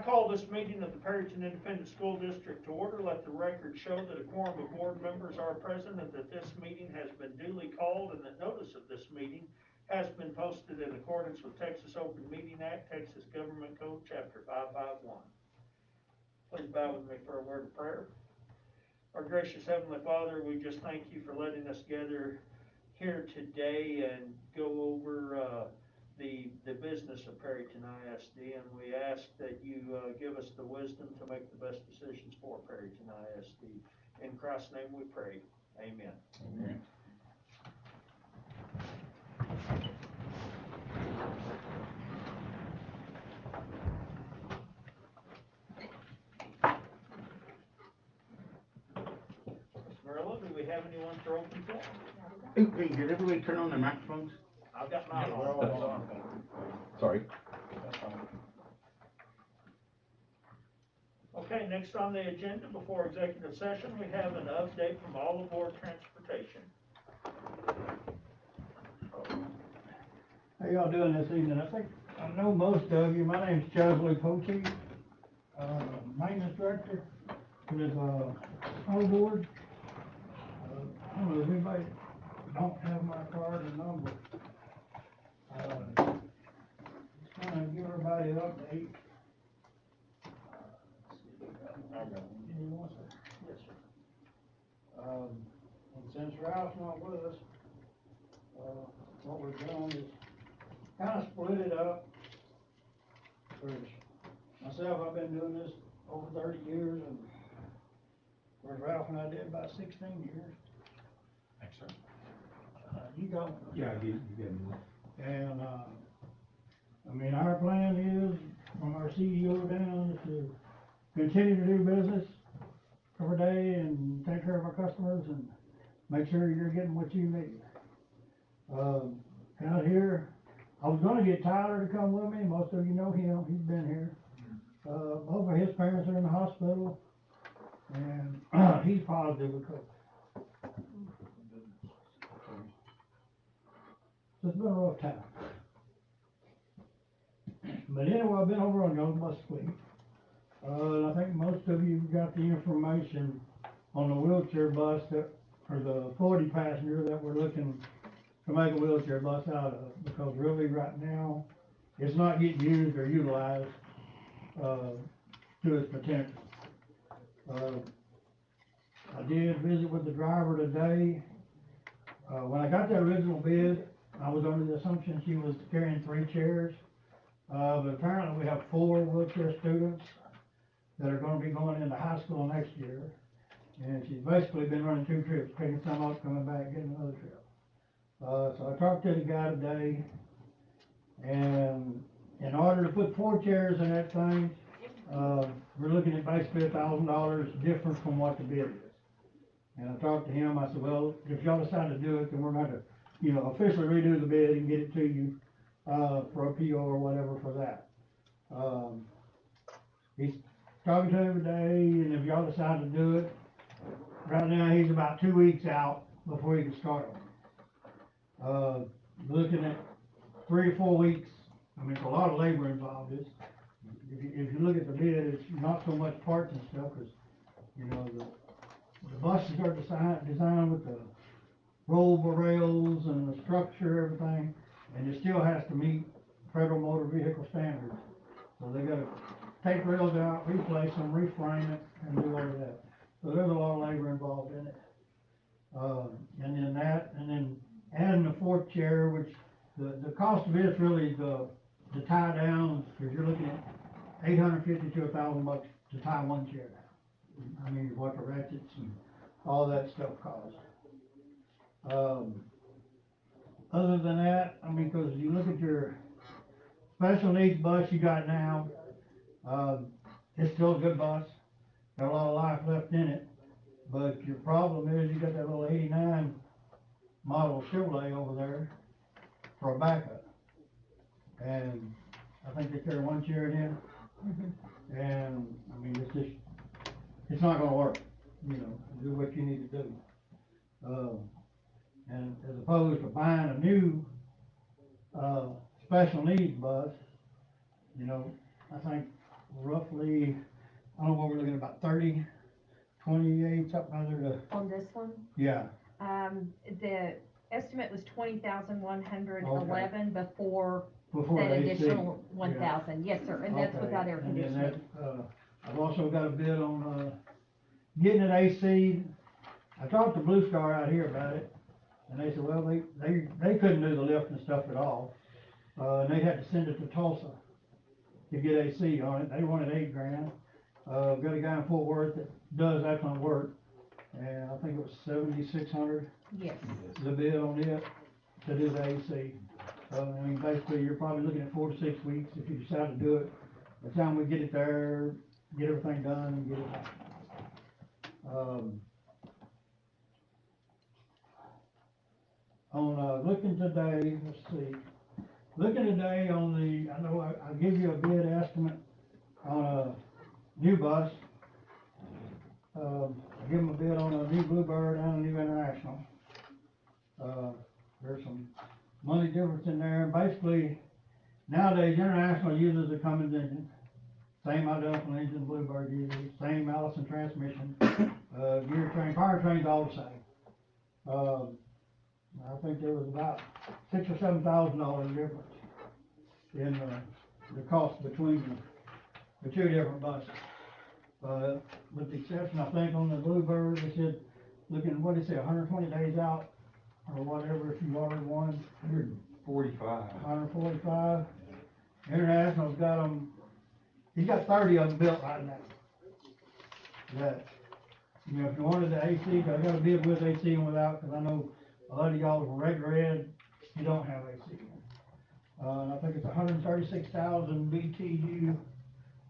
call this meeting of the Perryton Independent School District to order. Let the record show that a quorum of board members are present and that this meeting has been duly called and that notice of this meeting has been posted in accordance with Texas Open Meeting Act, Texas Government Code, Chapter 551. Please bow with me for a word of prayer. Our gracious Heavenly Father, we just thank you for letting us gather here today and go over the business of Perryton ISD, and we ask that you give us the wisdom to make the best decisions for Perryton ISD. In Christ's name we pray. Amen. Amen. Do we have anyone for open call? Hey, did everybody turn on their microphones? I've got mine Yeah, on. we're all on. Sorry. Okay, next on the agenda before executive session, we have an update from all aboard transportation. How y'all doing this evening? I know most of you. My name's Chesley Poche, maintenance director with our board. I don't know if anybody don't have my card or number. Just kind of give everybody an update. Give me one second. Yes, sir. And since Ralph's not with us, what we've done is kind of split it up. There's myself, I've been doing this over 30 years, and whereas Ralph and I did about 16 years. Thanks, sir. You got one? Yeah, I did. You got me. And, I mean, our plan is, from our CEO down, to continue to do business every day and take care of our customers and make sure you're getting what you need. Out here, I was gonna get Tyler to come with me. Most of you know him, he's been here. Both of his parents are in the hospital, and he's positive with COVID. So it's been a rough time. But anyway, I've been over on Young Bus Fleet. I think most of you got the information on the wheelchair bus that, or the 40 passenger that we're looking to make a wheelchair bus out of, because really right now, it's not getting used or utilized to its potential. I did visit with the driver today. When I got that original bid, I was under the assumption she was carrying 3 chairs, but apparently we have 4 wheelchair students that are going to be going into high school next year, and she's basically been running 2 trips, picking some up, coming back, getting another trip. So I talked to the guy today, and in order to put 4 chairs in that thing, we're looking at basically $1,000 different from what the bid is. And I talked to him, I said, well, if y'all decide to do it, then we're going to, officially redo the bid and get it to you for a PO or whatever for that. He's talking to him today, and if y'all decide to do it, right now he's about 2 weeks out before he can start on it. Looking at 3 or 4 weeks. I mean, it's a lot of labor involved. If you look at the bid, it's not so much parts and stuff, because the buses are designed with the rollable rails and the structure, everything, and it still has to meet Federal Motor Vehicle standards. So they got to take rails out, replace them, reframe it, and do all of that. So there's a lot of labor involved in it. And then that, and then adding the 4th chair, which the cost of it is really the tie down, because you're looking at $850 to $1,000 to tie 1 chair down. I mean, what the ratchets and all that stuff costs. Other than that, I mean, because you look at your special needs bus you got now, it's still a good bus. Got a lot of life left in it. But your problem is you got that little 89 model Chevrolet over there for a backup. And I think they carry 1 chair in here. And I mean, it's not gonna work, do what you need to do. And as opposed to buying a new special needs bus, I think roughly, I don't know what we're looking at, about 30, 28, something other to, On this one, yeah, the estimate was 20,111 before before that the AC. additional 1,000. Yes, sir, and that's Okay, without air and then conditioning. that, I've also got a bid on, getting it AC. I talked to Blue Star out here about it, and they said, well, they couldn't do the lift and stuff at all. And they had to send it to Tulsa to get AC on it. They wanted $8,000. Got a guy in Fort Worth that does excellent work, and I think it was 7,600, Yes. the bid on it to do the AC. So, I mean, basically, you're probably looking at 4 to 6 weeks if you decide to do it. By the time we get it there, get everything done, and get it done. Looking today, let's see, looking today on the, I know I'll give you a bid estimate on a new bus. I'll give them a bid on a new Bluebird and a new International. There's some money difference in there. Basically, nowadays, International uses a Cummins engine, same identical engine Bluebird uses, same Allison transmission, gear train, powertrain's all the same. I think there was about $6,000 or $7,000 difference in the cost between the two different buses. With the exception, I think, on the Bluebird, they said, looking, what did they say, 120 days out, or whatever, if you ordered one. 145. 145. International's got them, he's got 30 of them built right now. That, you know, if you wanted the AC, 'cause I got a bid with AC and without, because I know a lot of y'all are regular ed, you don't have AC. And I think it's 136,000 BTU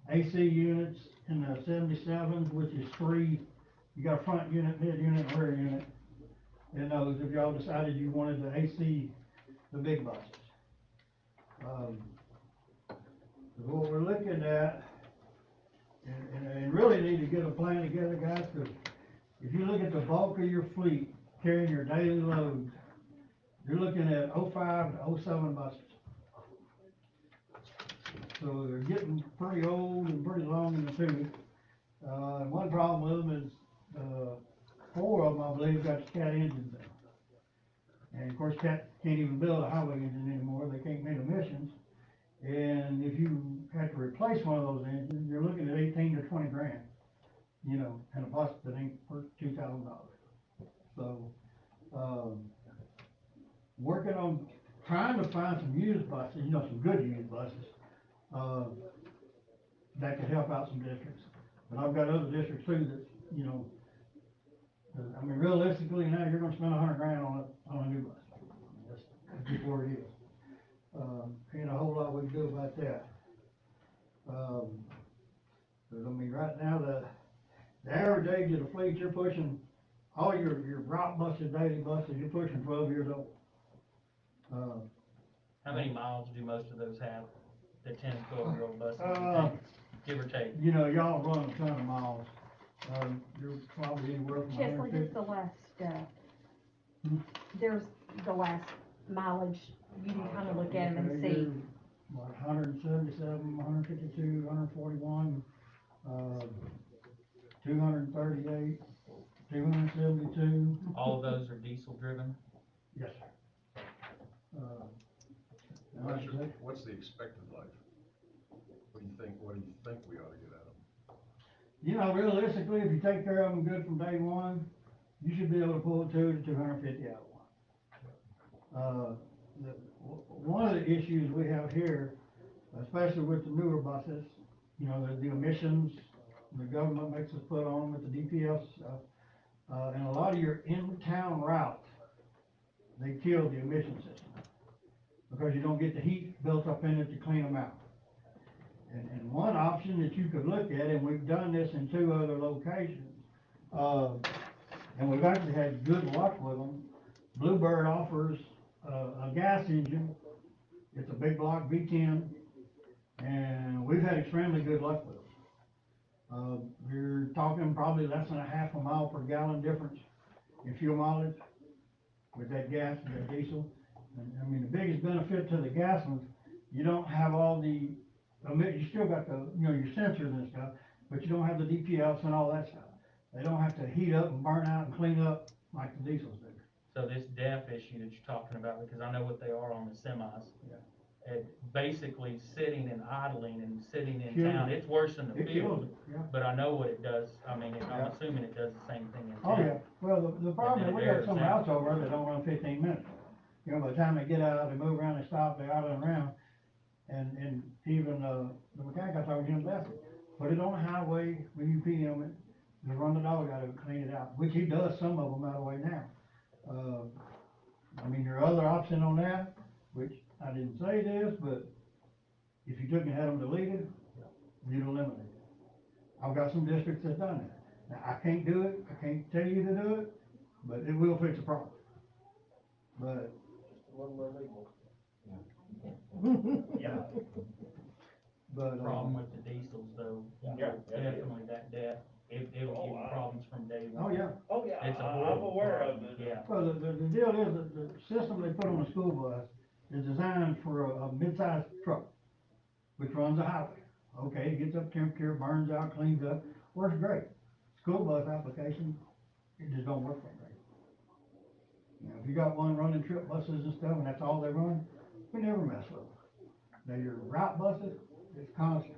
AC units in the 77s, which is 3. You got a front unit, mid unit, and rear unit. In those, if y'all decided you wanted the AC, the big buses. What we're looking at, and really need to get a plan together, guys, because if you look at the bulk of your fleet carrying your daily loads, you're looking at 05 to 07 buses. So they're getting pretty old and pretty long in the tooth. And one problem with them is, 4 of them, I believe, got the Cat engines in. And of course, Cat can't even build a highway engine anymore. They can't meet emissions. And if you have to replace one of those engines, you're looking at 18 to 20 grand, you know, and a bus that ain't worth $2,000. So, working on trying to find some used buses, you know, some good used buses, that could help out some districts. But I've got other districts too that, you know, I mean, realistically, now you're gonna spend $100 grand on a new bus. That's just where it is. Ain't a whole lot we can do about that. But I mean, right now, the average age of the fleet, you're pushing, all your route buses, daily buses, you're pushing 12 years old. How many miles do most of those have, the 10, 12-year-old buses, give or take? You know, y'all run a ton of miles. You're probably anywhere from Chesley, 150. there's the last, there's the last mileage, you can kind of look at them and see. What, 177, 152, 141, 238, 272. All of those are diesel driven? Yes, sir. What's the expected life? What do you think we ought to get out of them? You know, realistically, if you take care of them good from day one, you should be able to pull 200 to 250 out of one. One of the issues we have here, especially with the newer buses, you know, the emissions the government makes us put on with the DPF stuff, and a lot of your in-town routes, they kill the emission system because you don't get the heat built up in it to clean them out. And one option that you could look at, and we've done this in 2 other locations, and we've actually had good luck with them. Bluebird offers a gas engine. It's a big block V10, and we've had extremely good luck with them. You're talking probably less than a half a mile per gallon difference in fuel mileage with that gas and that diesel. And I mean, the biggest benefit to the gas ones, you don't have all the I mean, you still got the, you know, your sensors and stuff, but you don't have the DPFs and all that stuff. They don't have to heat up and burn out and clean up like the diesels do. So this DEF issue that you're talking about, because I know what they are on the semis. Yeah. And basically sitting and idling and sitting in Kills town, it. it's worse than the It kills field. it, yeah. But I know what it does, I mean, I'm Yeah. assuming it does the same thing in Oh, town. yeah, well, the problem is, we got some There's- routes over that don't run 15 minutes. You know, by the time they get out, they move around, they stop, they idle around, and even, the mechanic I talked to him about it, put it on the highway, when you PM it, just run the dog out of it, clean it out, which he does some of them out of the way now. I mean, your other option on that, which I didn't say this, but if you took and had them deleted, you'd eliminate it. I've got some districts that done that. Now, I can't do it, I can't tell you to do it, but it will fix the problem. But. Just a little illegal. Yeah. But, Problem with the diesels though, Yeah. definitely that DEF, it'll give you problems from day one. oh, yeah, Oh, yeah, It's a I'm horrible aware of problem, it. yeah. well, the deal is that the system they put on a school bus is designed for a mid-sized truck, which runs a highway. Okay, it gets up temperature, burns out, cleans up, works great. School bus application, it just don't work that great. You know, if you got one running trip buses and stuff, and that's all they run, we never mess with them. Now, your route buses, it's constant.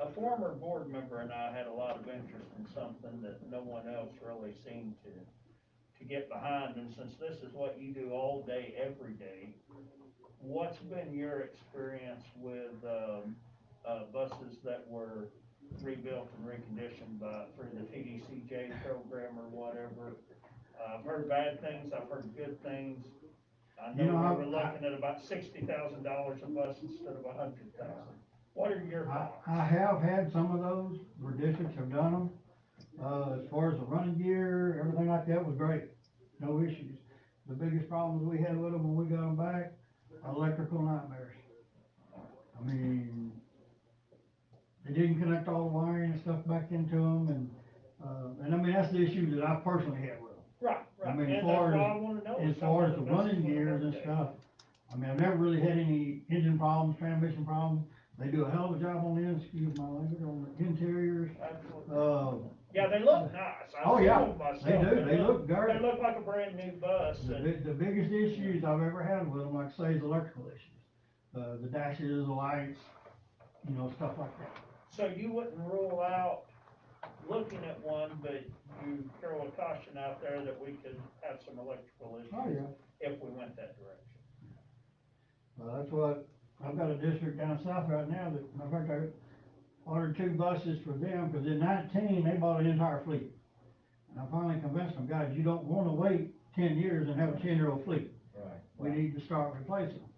A former board member and I had a lot of interest in something that no one else really seemed to get behind, and since this is what you do all day, every day, what's been your experience with, buses that were rebuilt and reconditioned through the TDCJ program or whatever? I've heard bad things, I've heard good things. I You know, know we were looking at about $60,000 a bus instead of $100,000. What are your thoughts? I have had some of those where districts have done them. As far as the running gear, everything like that was great, no issues. The biggest problems we had with them when we got them back, electrical nightmares. I mean, they didn't connect all the wiring and stuff back into them, and I mean, that's the issue that I personally had with them. Right, I right, mean, and as that's far why I as, wanna know. as some far of as the buses running with gears and updates. stuff, I mean, I've never really had any engine problems, transmission problems. They do a hell of a job on the, excuse my language, on the interiors. Absolutely. Yeah, they look nice. Oh, I've yeah, seen them myself. they do, they look great. They look like a brand new bus. The biggest issues I've ever had with them, like I say, is electrical issues. The dashes, the lights, you know, stuff like that. So you wouldn't rule out looking at one, but you throw a caution out there that we could have some electrical issues. Oh, yeah. If we went that direction. Well, that's what, I've got a district down south right now that, matter of fact, I ordered 2 buses for them, cause in 19, they bought an entire fleet. And I finally convinced them, guys, you don't wanna wait 10 years and have a 10-year-old fleet. Right. We need to start replacing them.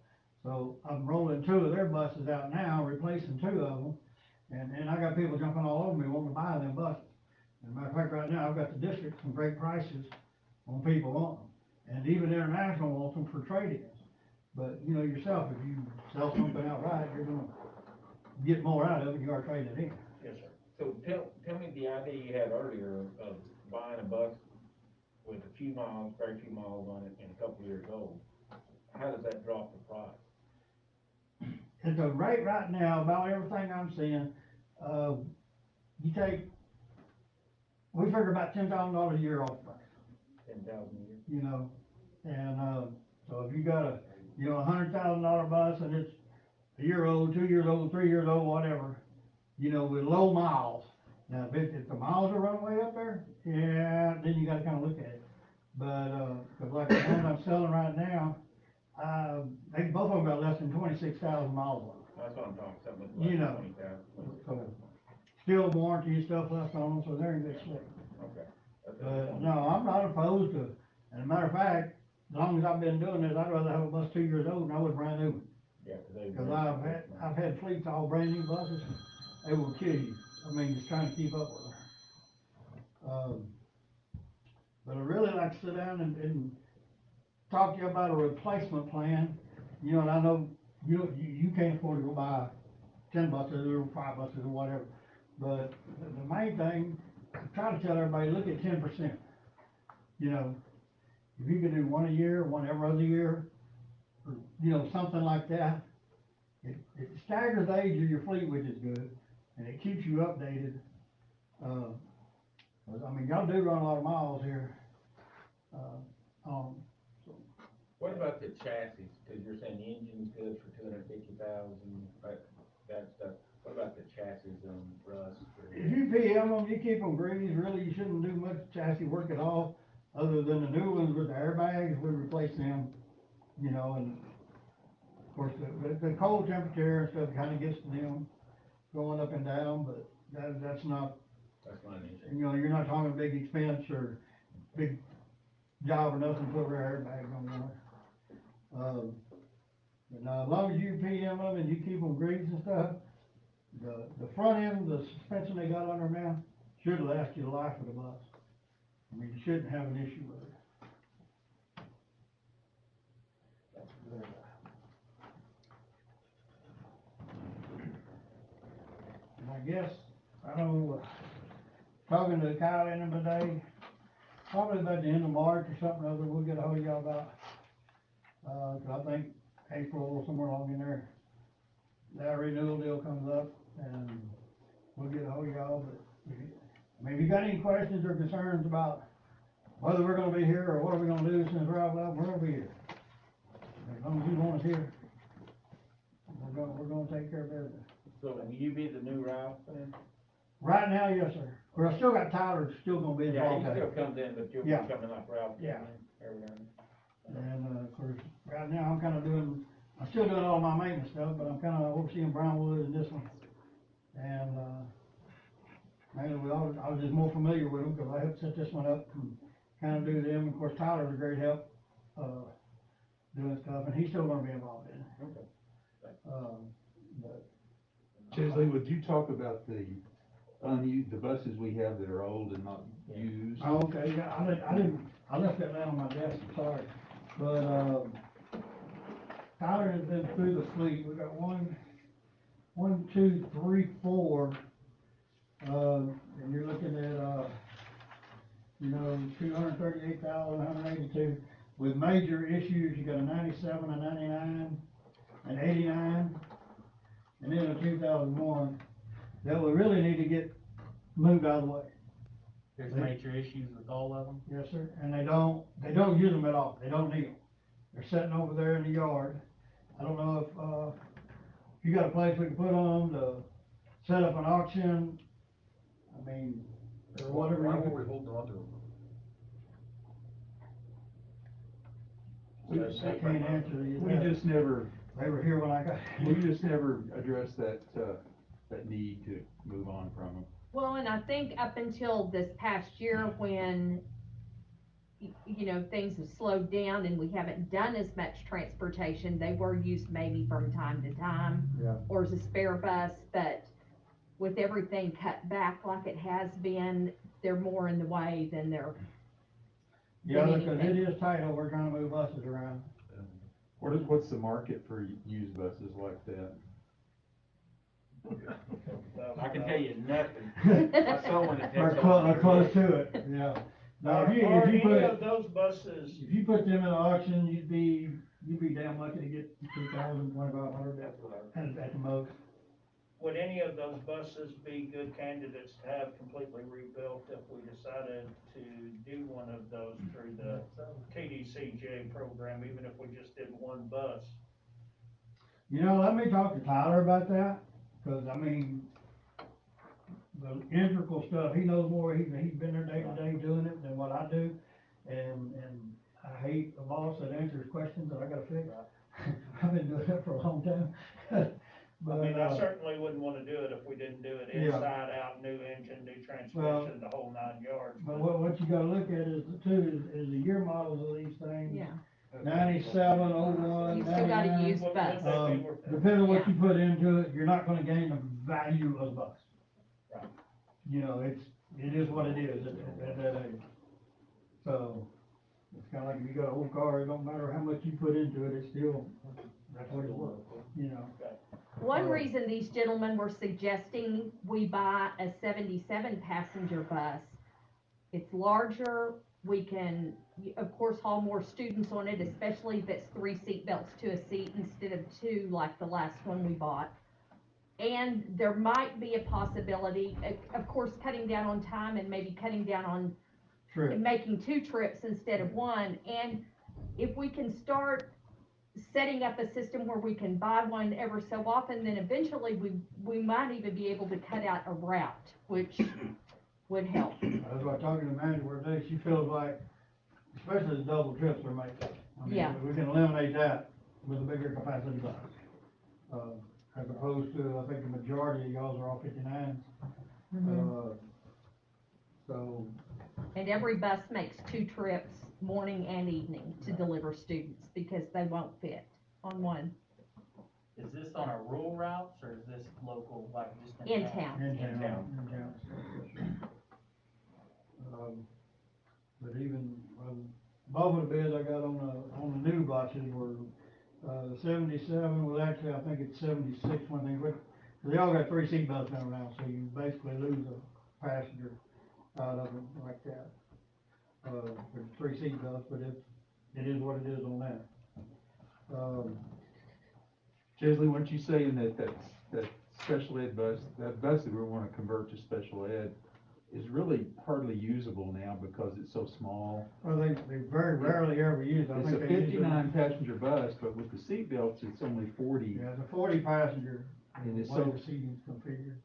So I'm rolling 2 of their buses out now, replacing 2 of them, and I got people jumping all over me wanting to buy them buses. As a matter of fact, right now, I've got the district some great prices on people wanting them, and even international wants them for trade-ins. But, you know yourself, if you sell something outright, you're gonna get more out of it, you are trading it in. Yes, sir. So tell me the idea you had earlier of buying a bus with a few miles, very few miles on it, and a couple years old. How does that drop the price? At the rate right now, about everything I'm seeing, you take, we figure about $10,000 a year off price, 10,000 a year? you know, and, so if you got a, you know, $100,000 bus and it's a year old, 2 years old, 3 years old, whatever, you know, with low miles. Now, if the miles are running way up there, yeah, then you gotta kinda look at it. But, cause like the one I'm selling right now, they both of them got less than 26,000 miles on them. That's what I'm talking, something You like know. 20,000. So, still warranty and stuff left on them, so they're in good shape. Okay. But, no, I'm not opposed to, as a matter of fact, as long as I've been doing this, I'd rather have a bus 2 years old than I would a brand new one. Yeah, Cause I've had fleets, all brand new buses, they will kill you. I mean, just trying to keep up with them. But I really like to sit down and talk to you about a replacement plan. You know, and I know you can't afford to go buy 10 buses or 5 buses or whatever. But the main thing, I try to tell everybody, look at 10%. You know, if you could do one a year, one every other year, or, you know, something like that. It staggers the age of your fleet, which is good, and it keeps you updated. 'Cause, I mean, y'all do run a lot of miles here, What about the chassis? Cause you're saying the engine's good for 250,000, that stuff. What about the chassis, rust? If you PM them, you keep them greased, really, you shouldn't do much chassis work at all, other than the new ones with the airbags, we replace them, you know, and of course, the cold temperature and stuff kinda gets to them going up and down, but that's not, That's not an issue. you know, you're not talking big expense or big job or nothing to put rear airbags on there. But now, as long as you PM them and you keep them greased and stuff, the front end, the suspension they got on there now, should last you the life of the bus. I mean, you shouldn't have an issue with it. And I guess, I don't know, talking to Kyle in them today, probably about the end of March or something or other, we'll get a hold of y'all about, 'cause I think April, somewhere along in there, that renewal deal comes up, and we'll get a hold of y'all, but, I mean, if you got any questions or concerns about whether we're gonna be here, or what are we gonna do since we're out loud, we're gonna be here. As long as you want us here, we're gonna take care of business. So will you be the new Ralph then? Right now, yes, sir. Well, I still got Tyler still gonna be Yeah, involved he in still it. comes in, but you'll be Yeah. coming like Ralph. Yeah. Every now and then. And, of course, right now, I'm still doing all my maintenance stuff, but I'm kinda overseeing Brownwood and this one. And, mainly, I was just more familiar with them, cause I helped set this one up and kinda do them. Of course, Tyler's a great help, doing stuff, and he's still gonna be involved in it. Okay. But. Chesley, would you talk about the buses we have that are old and not used? Oh, okay, yeah, I left that down on my desk, I'm sorry, but, Tyler has been through the fleet, we got one, two, three, four, and you're looking at, 238,000, 182, with major issues, you got a 97, a 99, an 89, and then a 2001, that we really need to get moved out of the way. There's major issues with all of them. Yes, sir, and they don't use them at all, they don't need them. They're sitting over there in the yard. I don't know if you got a place we can put on to set up an auction, I mean, or whatever. Why you were could- we holding on to them? I can't answer you We that. just never, They were here when I got. we just never addressed that need to move on from them. Well, and I think up until this past year, when, things have slowed down and we haven't done as much transportation, they were used maybe from time to time. Yeah. Or as a spare bus, but with everything cut back like it has been, they're more in the way than they're. Yeah, than because anything. it is tight, we're trying to move buses around. What's the market for used buses like that? I can tell you nothing. I saw one that Or takes close to it, yeah. Now, if you Are any put, of those buses, if you put them in an auction, you'd be damn lucky to get 2,000, 2,500 at the most. would any of those buses be good candidates to have completely rebuilt if we decided to do one of those through the TDCJ program, even if we just did one bus? Let me talk to Tyler about that, cause I mean, the integral stuff, he knows more, he's been there day to day doing it than what I do. And I hate a boss that answers questions that I gotta fix. I've been doing that for a long time. I mean, I certainly wouldn't wanna do it if we didn't do it Yeah. inside out, new engine, new transmission, the whole 9 yards. But what you gotta look at is is the year models of these things. Yeah, 97, 01, you still got a 99. used bus. Depending on what you put into it, you're not gonna gain the value of the bus. Right. It is what it is at that age. So, it's kinda like if you got an old car, it don't matter how much you put into it, it's still, that's what it's worth, One reason these gentlemen were suggesting we buy a 77 passenger bus, it's larger, we can, of course, haul more students on it, especially if it's 3 seat belts to a seat instead of 2 like the last one we bought. And there might be a possibility, of course, cutting down on time and maybe cutting down on True. making 2 trips instead of 1. And if we can start setting up a system where we can buy one ever so often, then eventually we might even be able to cut out a route, which would help. I was talking to Mandy one day, she feels like, especially the double trips are making. I mean, Yeah. we can eliminate that with a bigger capacity bus. As opposed to, I think the majority of y'all's are all 59s. So, And every bus makes 2 trips, morning and evening, to deliver students, because they won't fit on one. Is this on our rural routes, or is this local, like just In in town? town. in In town, town. but even, both of the bids I got on the new buses were, the 77 was actually, I think it's 76 when they went, they all got 3 seat belts in them now, so you basically lose a passenger out of them like that. With 3 seat belts, but it is what it is on that. Chisley, weren't you saying that special ed bus, that bus that we wanna convert to special ed is really hardly usable now because it's so small? Well, they very rarely ever use it. I It's a think they use it- 59 passenger bus, but with the seat belts, it's only 40. Yeah, it's a 40 passenger, And it's way so, the seating's configured.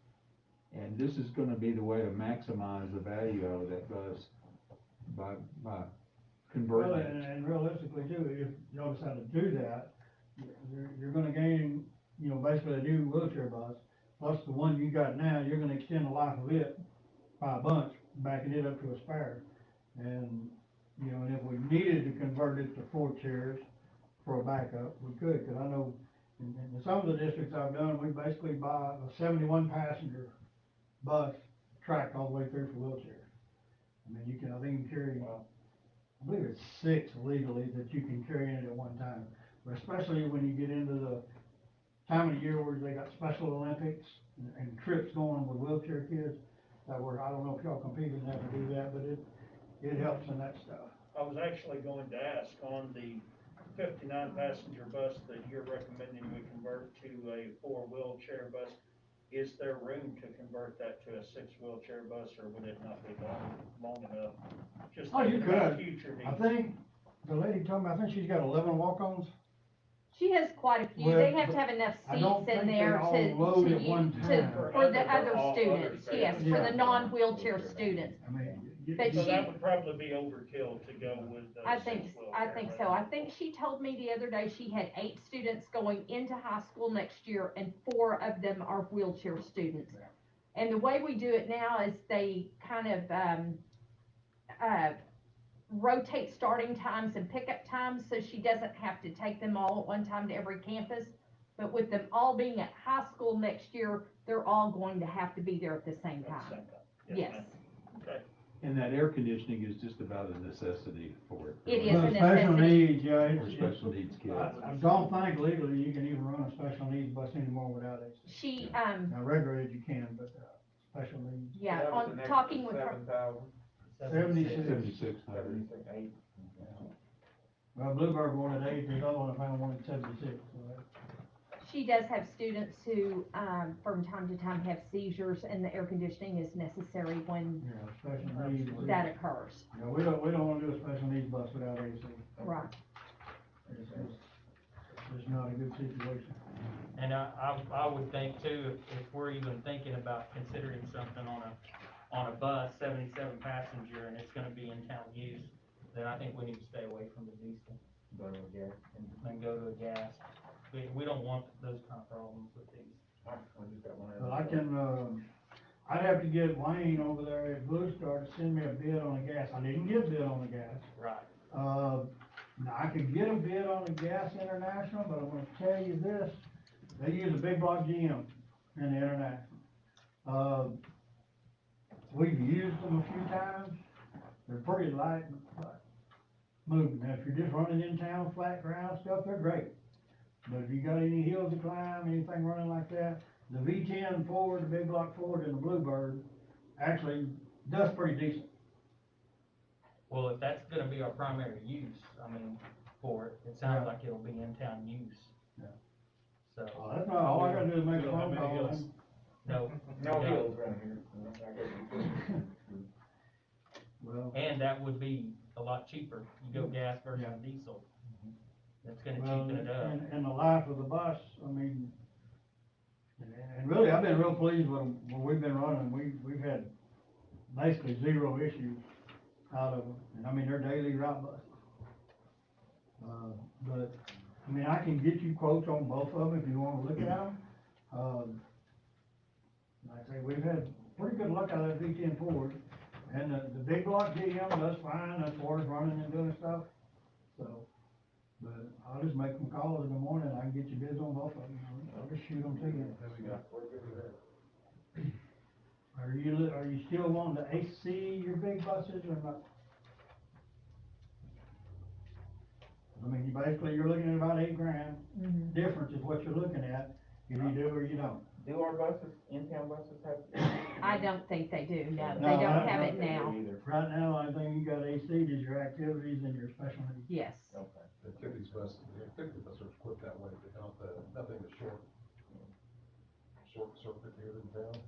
and this is gonna be the way to maximize the value out of that bus by Well, converting it. and realistically too, if y'all decide to do that, you're gonna gain, basically a new wheelchair bus, plus the one you got now, you're gonna extend the life of it by a bunch, backing it up to a spare. And, and if we needed to convert it to 4 chairs for a backup, we could, cause I know in some of the districts I've done, we basically buy a 71 passenger bus tracked all the way through for wheelchairs. I mean, I think you can carry, I believe it's 6 legally that you can carry in it at one time. But especially when you get into the time of the year where they got Special Olympics and trips going with wheelchair kids, I don't know if y'all compete in that or do that, but it helps in that stuff. I was actually going to ask, on the 59 passenger bus that you're recommending we convert to a 4 wheelchair bus, is there room to convert that to a 6 wheelchair bus, or would it not be long enough? Just Oh, you thinking about could. future needs. I think the lady told me, I think she's got 11 walk-ons. She has quite a few, Well, they have to have enough I don't seats in think they there all to, load at one time. for the For other all students, others, yes, for yeah. the non-wheelchair students. I mean, But So she- that would probably be overkill to go with the I 6 think wheelchair. so. I think she told me the other day she had 8 students going into high school next year, and 4 of them are wheelchair students. And the way we do it now is they kind of, rotate starting times and pickup times, so she doesn't have to take them all at one time to every campus. But with them all being at high school next year, they're all going to have to be there at the same At the time. same time. Yes, ma'am. Okay. And that air conditioning is just about a necessity for it. It is But a special necessity. needs, yeah, For special needs kids. I don't think legally you can even run a special needs bus anymore without it. She, Now, regular ed you can, but, special needs. yeah, on talking with her, 76. 7,600. Well, Bluebird wanted 8, the other one I found wanted 76, so she does have students who, from time to time have seizures, and the air conditioning is necessary when special needs. that occurs. Yeah, we don't wanna do a special needs bus without AC. Right. It's not a good situation. And I would think too, if we're even thinking about considering something on a bus, 77 passenger, and it's gonna be in town use, then I think we need to stay away from the diesel. Go to gas. And go to a gas. We don't want those kind of problems with these. I just got one. But I can, I'd have to get Wayne over there at Blue Star to send me a bid on the gas. I didn't get a bid on the gas. Right. Now, I could get a bid on the Gas International, but I'm gonna tell you this, they use a big block GM in the International. We've used them a few times, they're pretty light and moving. Now, if you're just running in town, flat ground stuff, they're great. But if you got any hills to climb, anything running like that, the V10 Ford, the big block Ford, and the Bluebird actually does pretty decent. Well, if that's gonna be our primary use, I mean, for it, it sounds like it'll be in-town use. Yeah. So, Oh, that's not, all I gotta do is make a We don't have phone any call. hills. no, No hills around here. Well, and that would be a lot cheaper, you go gas versus Yeah. diesel. That's gonna well, cheapen it up. and the life of the bus, I mean, and really, I've been real pleased with them, when we've been running, we've had basically zero issues out of them, and I mean, they're daily route buses. But, I mean, I can get you quotes on both of them if you wanna look at them. Like I say, we've had pretty good luck out of that V10 Ford, and the big block GM does fine as far as running and doing stuff, so. But I'll just make them calls in the morning, I can get you bids on both of them, I'll just shoot them to you. Are you still wanting to AC your big buses or not? I mean, you're looking at about $8,000 difference is what you're looking at, if you do or you don't. Do our buses, in-town buses have? I don't think they do, no, No, they I don't have don't it now, Either. Right now, the only thing you got AC is your activities and your special needs. yes. Okay. The activities bus, are equipped that way, but not nothing to short circuit here in town.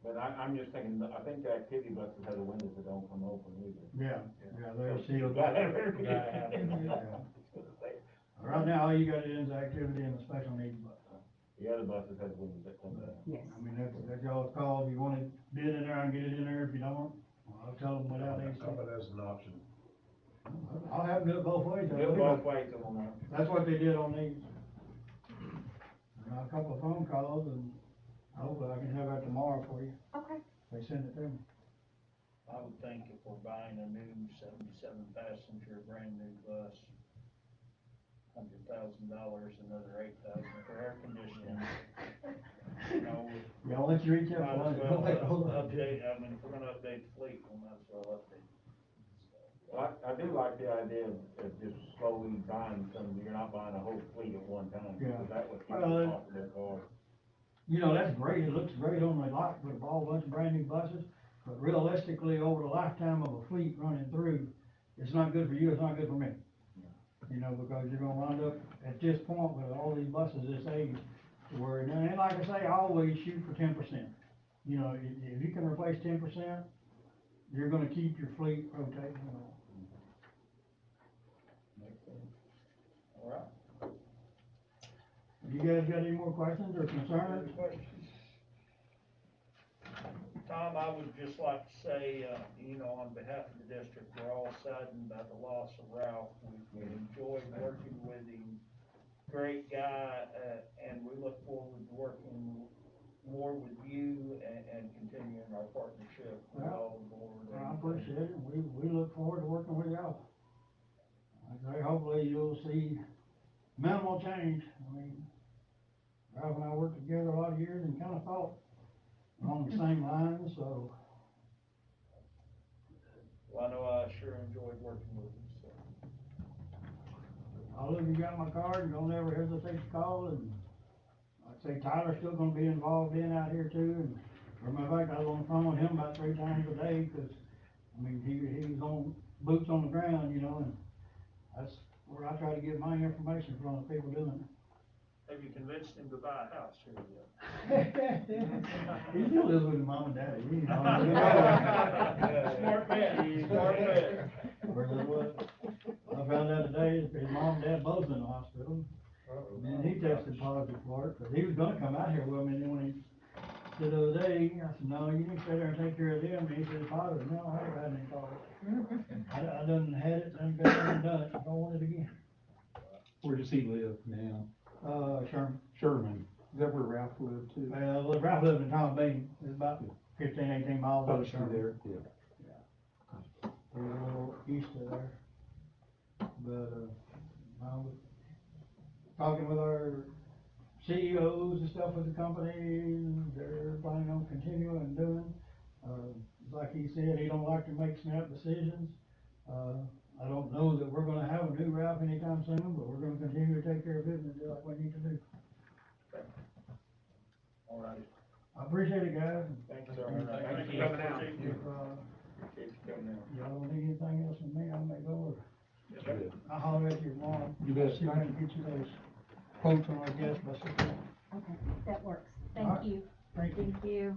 But I'm just thinking, I think the activity buses have the windows that don't come open either. Yeah, they're sealed. Gotta have it. Yeah. Right now, all you got is activity and the special needs bus. The other buses have the windows that come down. Yes. I mean, that's y'all's call, if you want it bid in there, I can get it in there, if you don't, well, I'll tell them without AC. How about as an option? I'll have them do it both ways. Do it both ways, on that. That's what they did on these. I got a couple of phone calls, and hopefully I can have that tomorrow for you, Okay. they send it to me. I would think if we're buying a new 77 passenger, brand new bus, $100,000, another $8,000 for air conditioning. You know, Yeah, I'll let you reach out. might as well update, I mean, if we're gonna update the fleet, we might as well update. Well, I do like the idea of just slowly buying some, you're not buying a whole fleet at one time. Yeah. Because that would keep Well, the cost of their car. You know, that's great, it looks great on the lot with a whole bunch of brand new buses, but realistically, over the lifetime of a fleet running through, it's not good for you, it's not good for me. You know, because you're gonna wind up at this point with all these buses this age, to where, and like I say, I always shoot for 10%. You know, if you can replace 10%, you're gonna keep your fleet rotating, you know. All right. You guys got any more questions or concerns? Tom, I would just like to say, you know, on behalf of the district, we're all saddened by the loss of Ralph. We enjoyed working with him, great guy, and we look forward to working more with you and continuing our partnership with all the board. I appreciate it, we look forward to working with y'all. Like I say, hopefully you'll see minimal change. I mean, Ralph and I worked together a lot of years and kinda thought along the same lines, so. Well, I know I sure enjoyed working with him, so. All of you got my card, and don't ever hesitate to call, and I'd say Tyler's still gonna be involved in out here too, and, for matter of fact, I was on the phone with him about 3 times a day, 'cause, I mean, he's on, boots on the ground, you know, and that's where I try to get my information from, the people doing it. Have you convinced him to buy a house here yet? He still lives with his mom and daddy, you know. Smart man, smart man. I found out today that his mom and dad both in the hospital, and he tested positive for it, 'cause he was gonna come out here with me, and then when he said the other day, I said, no, you need to stay there and take care of them, and he said, Father, no, I haven't had any calls. I done had it, done been there and done it, I don't want it again. Where does he live now? Sherman. Sherman, is that where Ralph lived too? Well, Ralph lived in Tom Bean, it's about 15, 18 miles out of Close to Sherman. there, yeah. We're a little east of there. But, I was talking with our CEOs and stuff with the company, and they're planning on continuing doing. Like he said, he don't like to make snap decisions. I don't know that we're gonna have a new route anytime soon, but we're gonna continue to take care of business like we need to do. All right. I appreciate it, guys. Thank you, sir. Thank Thank you you for for coming out. coming out. If, Appreciate you coming out. y'all need need anything else from me, I may go, or You bet. I'll holler at you tomorrow. You bet. See if I can get you those quotes on our gas buses. Okay, that works. All right. Thank you. Thank you. Thank you.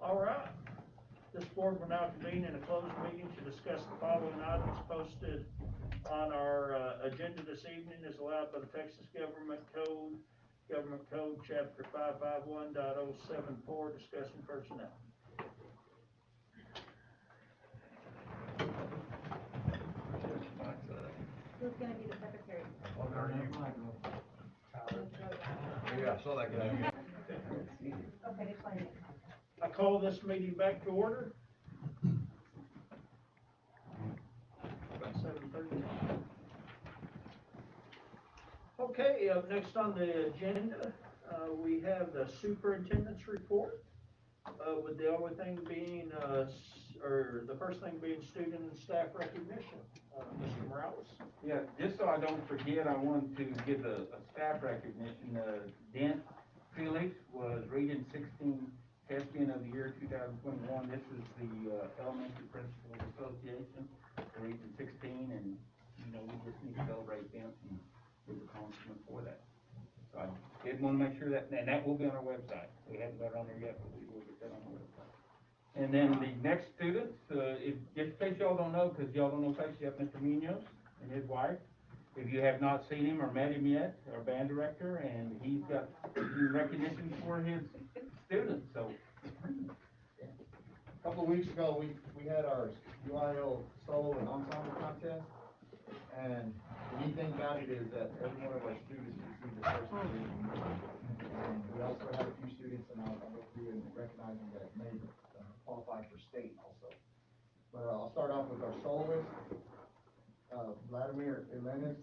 All right. This board will now convene in a closed meeting to discuss the following items posted on our agenda this evening as allowed by the Texas Government Code, Chapter 551.074, discussing personnel. Who's gonna be the secretary? Yeah, I saw that guy. Okay, explain it. I call this meeting back to order. About 7:30. Okay, up next on the agenda, we have the superintendent's report, with the only thing being, or the first thing being student and staff recognition. Mr. Morales? Yeah, just so I don't forget, I wanted to give a staff recognition. Dent Felix was rated 16 champion of the year 2021. This is the Elementary Principals Association, Region 16, and, you know, we just need to celebrate Dent and give a compliment for that. So I did want to make sure that, and that will be on our website. We haven't got it on there yet, but we will get that on the website. And then the next student, just in case y'all don't know, because y'all don't know faces, you have Mr. Munoz and his wife. If you have not seen him or met him yet, our band director, and he's got recognition for his students, so. A couple of weeks ago, we had our UIL solo and ensemble contest, and the neat thing about it is that every one of our students received the first division. And we also had a few students, and I'll go through and recognize them that may qualify for state also. But I'll start off with our soloist, Vladimir Elenis.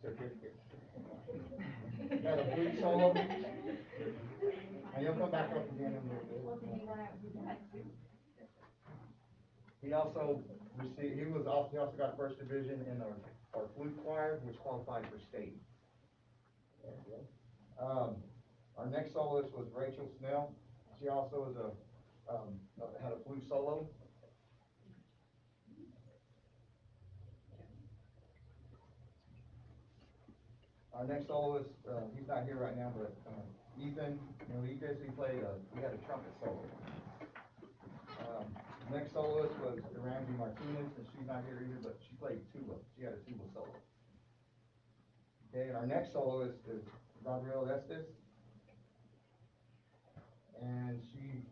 Certificate. Got a big solo. And he'll come back up again in a little bit. He also received, he also got first division in our flute choir, which qualified for state. Our next soloist was Rachel Snell. She also is had a flute solo. Our next soloist, he's not here right now, but Ethan Enriquez, he had a trumpet solo. Next soloist was Ramsey Martinez, and she's not here either, but she played tuba. She had a tuba solo. Okay, and our next soloist is Gabrielle Estes, and she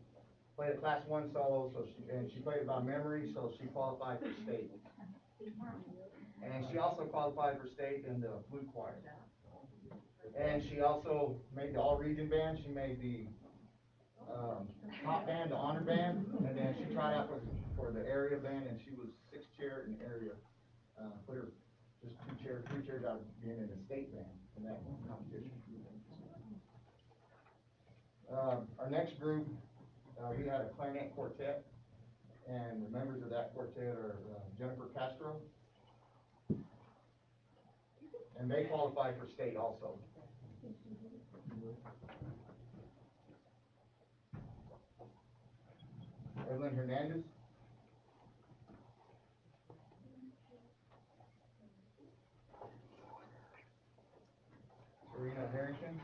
played a class 1 solo, and she played it by memory, so she qualified for state. And she also qualified for state in the flute choir. And she also made the all-region band. She made the top band, the honor band, and then she tried out for the area band, and she was 6th chair in area. Put her just 3 chairs out of being in the state band in that competition. Our next group, we had a clarinet quartet, and the members of that quartet are Jennifer Castro, and they qualify for state also. Evelyn Hernandez. Serena Harrington.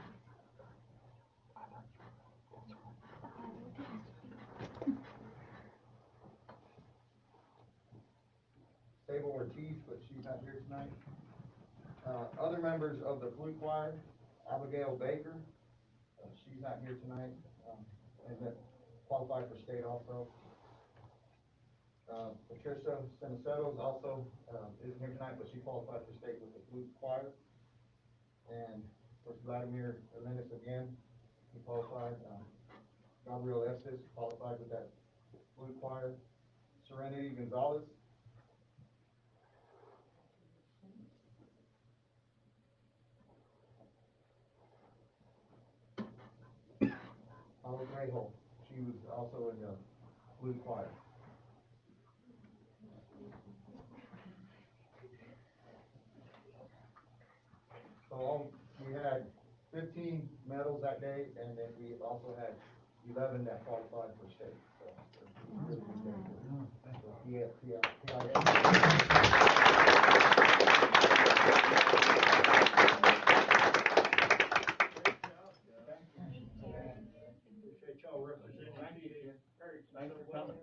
Sable Ortiz, but she's not here tonight. Other members of the flute choir, Abigail Baker, she's not here tonight, and that qualified for state also. Patricia Senicetos also isn't here tonight, but she qualified for state with the flute choir. And of course, Vladimir Elenis again, he qualified. Gabriel Estes qualified with that flute choir. Serenity Gonzalez. Paula Trejo, she was also in the blue choir. So we had 15 medals that day, and then we also had 11 that qualified for state. So it's really good day for them. So, Appreciate y'all representing. Thank you. Perryton Thanks so for well. coming.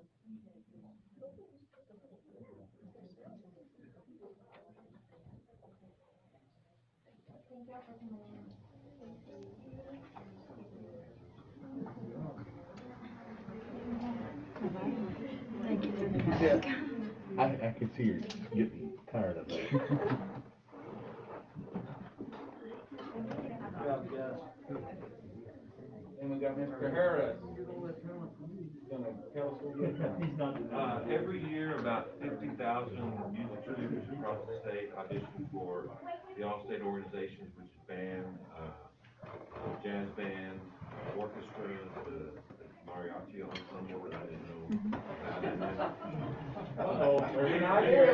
I can see you're getting tired of it. And we got Mr. Harris. Gonna tell us a little bit about. Every year, about 50,000 music students across the state audition for the all-state organizations, which is band, jazz band, orchestra, the mariachi ensemble that I didn't know about. Uh-oh, Bigger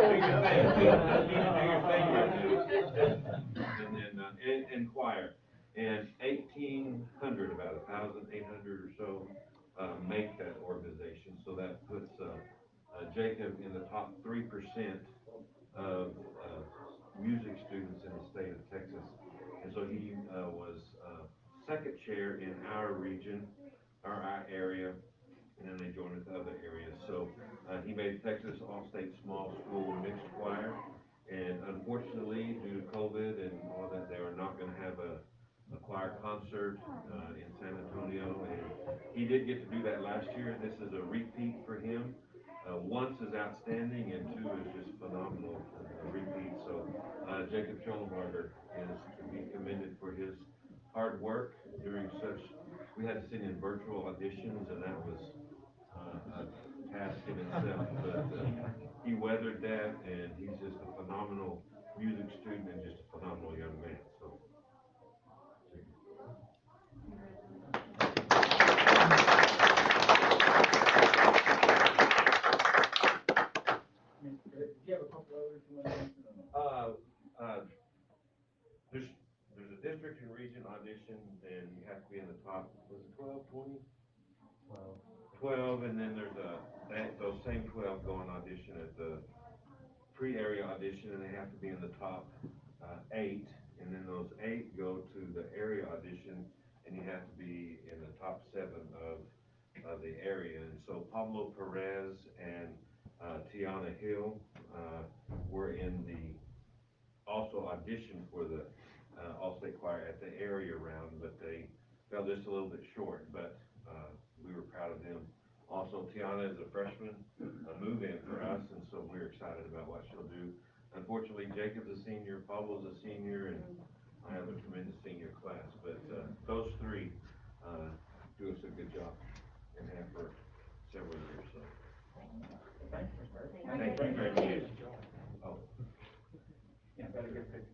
thing. And then, and choir. And 1,800, about 1,800 or so, make that organization. So that puts, Jacob in the top 3% of, music students in the state of Texas. And so he, was, second chair in our region, our area, and then they joined with other areas. So, he made Texas All-State Small School Mixed Choir. And unfortunately, due to COVID and all that, they are not gonna have a choir concert, in San Antonio. And he did get to do that last year. This is a repeat for him. Once is outstanding and two is just phenomenal, repeat. So, Jacob Schollenberger is to be commended for his hard work during such, we had to sing in virtual auditions, and that was, a task in itself, but, he weathered that, and he's just a phenomenal music student and just a phenomenal young man, so. Do you have a couple others you want to mention or not? There's a district and region audition, and you have to be in the top, was it 12, 20? 12, and then there's those same 12 go on audition at the pre-area audition, and they have to be in the top 8, and then those 8 go to the area audition, and you have to be in the top 7 of the area. And so Pablo Perez and Tiana Hill were in the, also auditioned for the All-State Choir at the area round, but they fell just a little bit short, but we were proud of them. Also, Tiana is a freshman, a move-in for us, and so we're excited about what she'll do. Unfortunately, Jacob's a senior, Pablo's a senior, and I have a tremendous senior class, but those three do us a good job and have for several years, so. Thank you, Mr. Harris. Thank you very much. Oh. Yeah, better get a picture.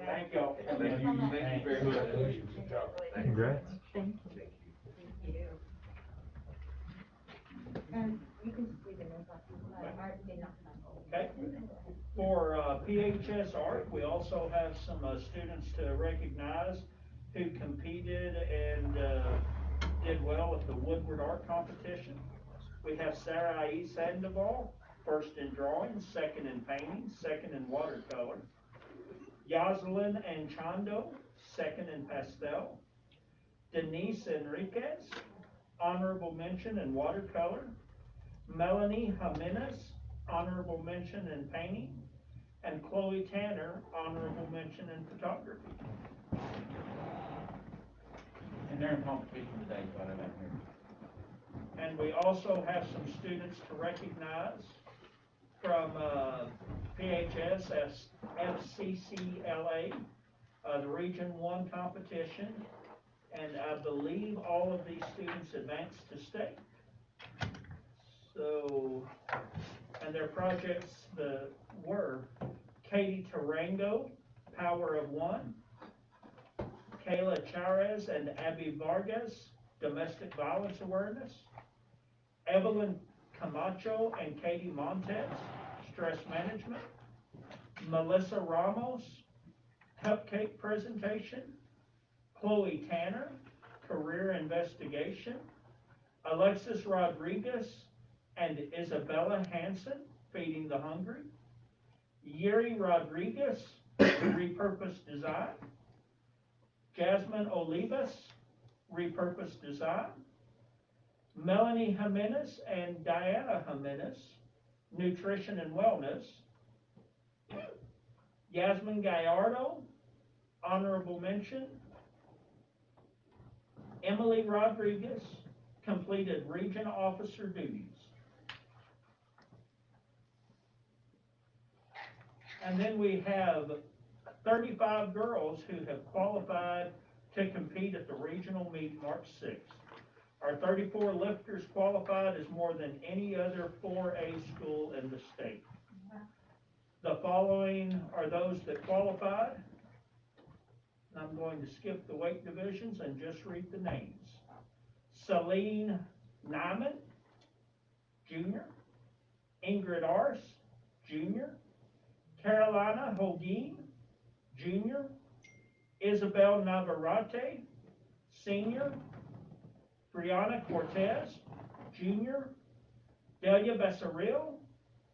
Thank y'all. Thank you very much. Congrats. Thank you. You can just leave it as art did not come. Okay. For PHS Art, we also have some students to recognize who competed and did well at the Woodward Art Competition. We have Sarai Sandoval, first in drawing, second in painting, second in watercolor. Yaslin and Chando, second in pastel. Denise Enriquez, honorable mention in watercolor. Melanie Jimenez, honorable mention in painting. And Chloe Tanner, honorable mention in photography. And they're in competition today, so I don't have here. And we also have some students to recognize from PHS FCCLA, the Region 1 competition. And I believe all of these students advanced to state. So, and their projects were Katie Tarango, Power of One. Kayla Charez and Abby Vargas, Domestic Violence Awareness. Evelyn Camacho and Katie Montez, Stress Management. Melissa Ramos, Cupcake Presentation. Chloe Tanner, Career Investigation. Alexis Rodriguez and Isabella Hansen, Feeding the Hungry. Yuri Rodriguez, Repurposed Design. Jasmine Olivas, Repurposed Design. Melanie Jimenez and Diana Jimenez, Nutrition and Wellness. Yasmin Gallardo, Honorable Mention. Emily Rodriguez, completed Region Officer duties. And then we have 35 girls who have qualified to compete at the regional meet March 6th. Our 34 lifters qualified is more than any other 4A school in the state. The following are those that qualified. And I'm going to skip the weight divisions and just read the names. Celine Nyman, Jr. Ingrid Ars, Jr. Carolina Holguin, Jr. Isabel Navarrete, Senior. Brianna Cortez, Jr. Delia Becerril,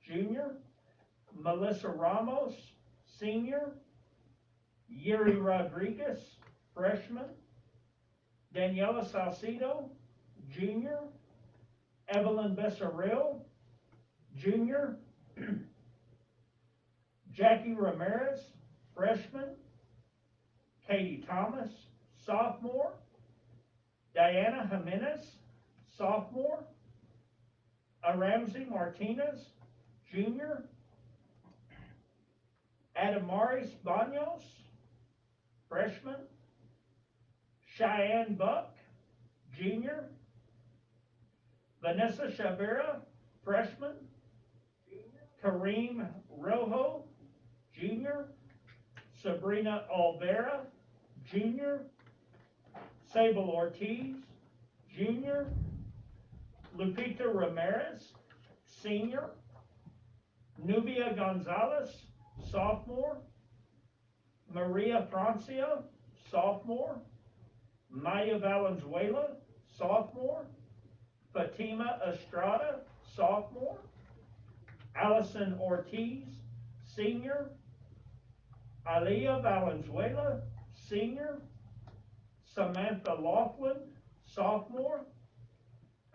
Jr. Melissa Ramos, Senior. Yuri Rodriguez, Freshman. Daniela Salcido, Jr. Evelyn Becerril, Jr. Jackie Ramirez, Freshman. Katie Thomas, Sophomore. Diana Jimenez, Sophomore. Aramzi Martinez, Junior. Adamaris Banos, Freshman. Cheyenne Buck, Junior. Vanessa Chavera, Freshman. Kareem Rojo, Junior. Sabrina Olvera, Junior. Sable Ortiz, Junior. Lupita Ramirez, Senior. Nubia Gonzalez, Sophomore. Maria Francia, Sophomore. Maya Valenzuela, Sophomore. Fatima Estrada, Sophomore. Allison Ortiz, Senior. Aliyah Valenzuela, Senior. Samantha Laughlin, Sophomore.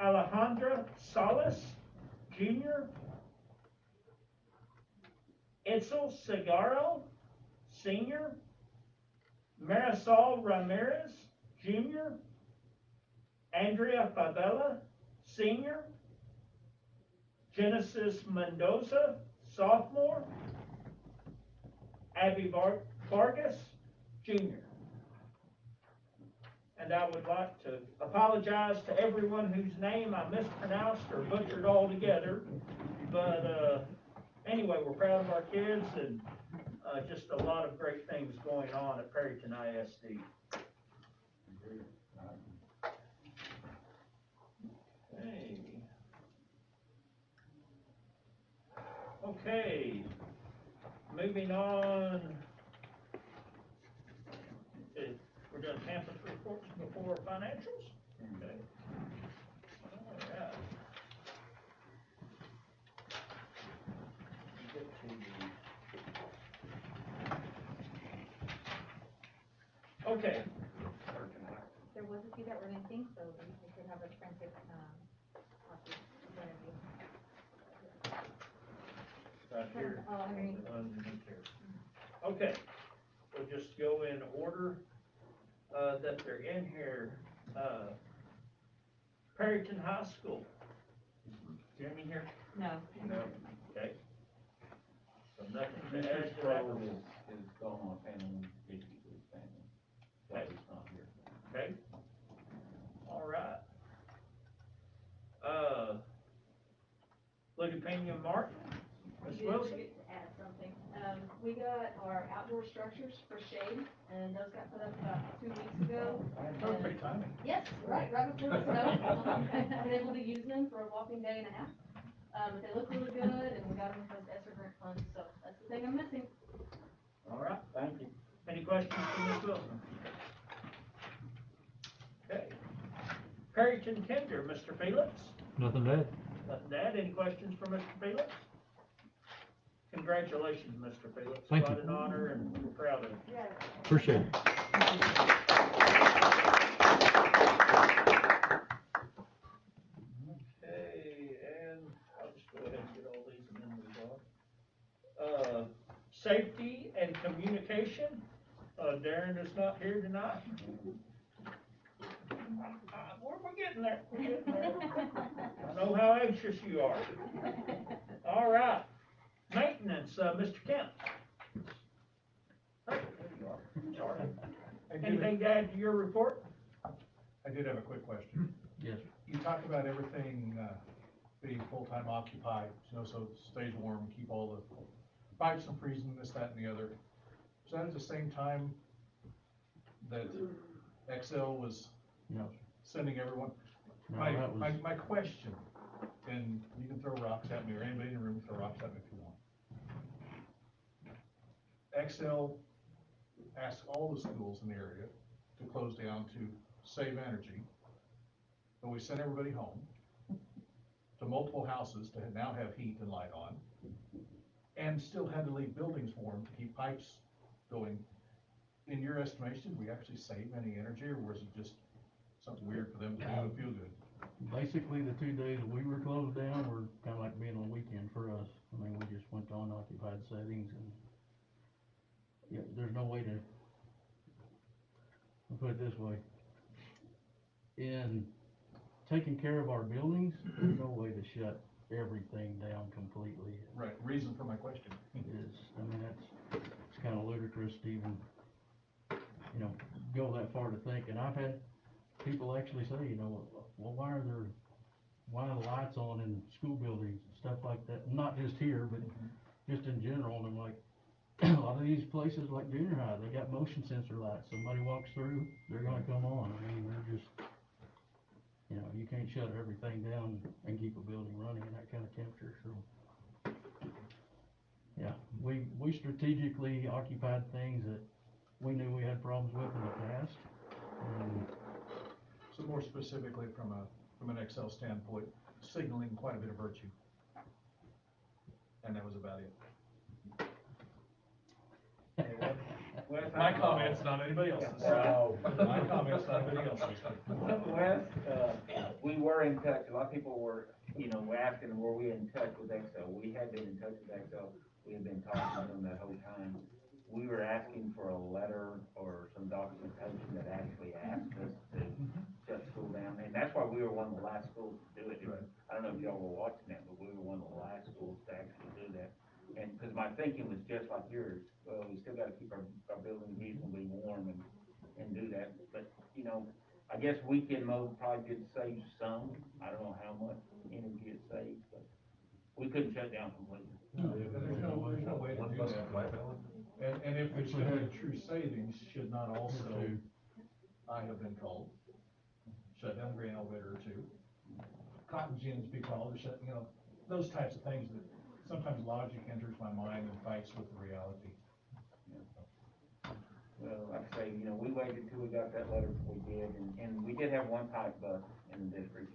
Alejandra Salas, Junior. Itzel Segarro, Senior. Marisol Ramirez, Junior. Andrea Favela, Senior. Genesis Mendoza, Sophomore. Abby Vargas, Junior. And I would like to apologize to everyone whose name I mispronounced or butchered altogether. But anyway, we're proud of our kids and just a lot of great things going on at Perryton ISD. Okay, moving on. We're doing campus reports before financials? Okay. All right. Okay. There was a few that were missing, so we should have a transcript, copy in front of you. Right here. Oh, underneath. Underneath here. Okay, we'll just go in order that they're in here. Perryton High School. Jeremy here? No. No. Okay. So nothing to Mr. add to that. Sproul is gone on family issues with his family, so Okay. he's not here. Okay. All right. Lady Pena Martin, Ms. You Wilson? forget to add something. We for shade, and those got put up about 2 weeks ago. Perfect timing. Yes, right before the snow. I've been able to use them for a walking day and a half. But they look really good, and we got them with those ESSER grant funds, so that's the thing I'm missing. All right, Thank you. any questions for Ms. Wilson? Okay. Perryton Tender, Mr. Felix? Nothing bad. Nothing to add, any questions for Mr. Felix? Congratulations, Mr. Felix. Thank Quite you. an honor, and we're proud of you. Appreciate it. Okay, and I'll just go ahead and get all these and then move on. Safety and communication, Darren is not here tonight. We're getting there, we're getting there. I know how anxious you are. All right, maintenance, Mr. Kemp. Oh, there you are, sorry. Anything to add to your report? I did have a quick question. Yes. You talked about everything, being full-time occupied, you know, so it stays warm, keep all the pipes from freezing, this, that, and the other. Was that at the same time that XL was No. sending everyone? No, My, that was- my question, and you can throw rocks at me, or anybody in the room, throw rocks at me if you want. XL asked all the schools in the area to close down to save energy, but we sent everybody home to multiple houses to now have heat and light on, and still had to leave buildings warm to keep pipes going. In your estimation, did we actually save any energy, or was it just something weird for them to do and feel good? Basically, the 2 days that we were closed down were kinda like being on weekend for us. I mean, we just went on occupied settings and, yeah, there's no way to, I'll put it this way. In taking care of our buildings, there's no way to shut everything down completely. Right, reason for my question. I mean, it's kinda ludicrous to even, go that far to think, and I've had people actually say, well, why are the lights on in school buildings and stuff like that, not just here, but just in general, and I'm like, a lot of these places like junior high, they got motion sensor lights, somebody walks through, they're gonna come on, I mean, they're just, you can't shut everything down and keep a building running in that kind of temperature, so. Yeah, we strategically occupied things that we knew we had problems with in the past. So more specifically from an Excel standpoint, signaling quite a bit of virtue. And that was about it. My comments, not anybody else's. No. My comments, not anybody else's. Wes, we were in touch, a lot of people were, asking, were we in touch with Excel? We had been in touch with Excel, we had been talking to them that whole time. We were asking for a letter or some documentation that actually asked us to shut school down, and that's why we were one of the last schools to do it. Right. I don't know if y'all were watching that, but we were one of the last schools to actually do that. And, cause my thinking was just like yours, well, we still gotta keep our building reasonably warm and do that, but, I guess weekend mode probably did save some, I don't know how much energy it saves, but we couldn't shut down completely. There's no way to do that. And if it's gonna be true savings, should not also, I have been told, shut down the grain elevator or two. Cotton gins be called, or shut, those types of things that sometimes logic enters my mind and fights with the reality. Well, like I say, we waited till we got that letter before we did, and we did have one pipe bust in the district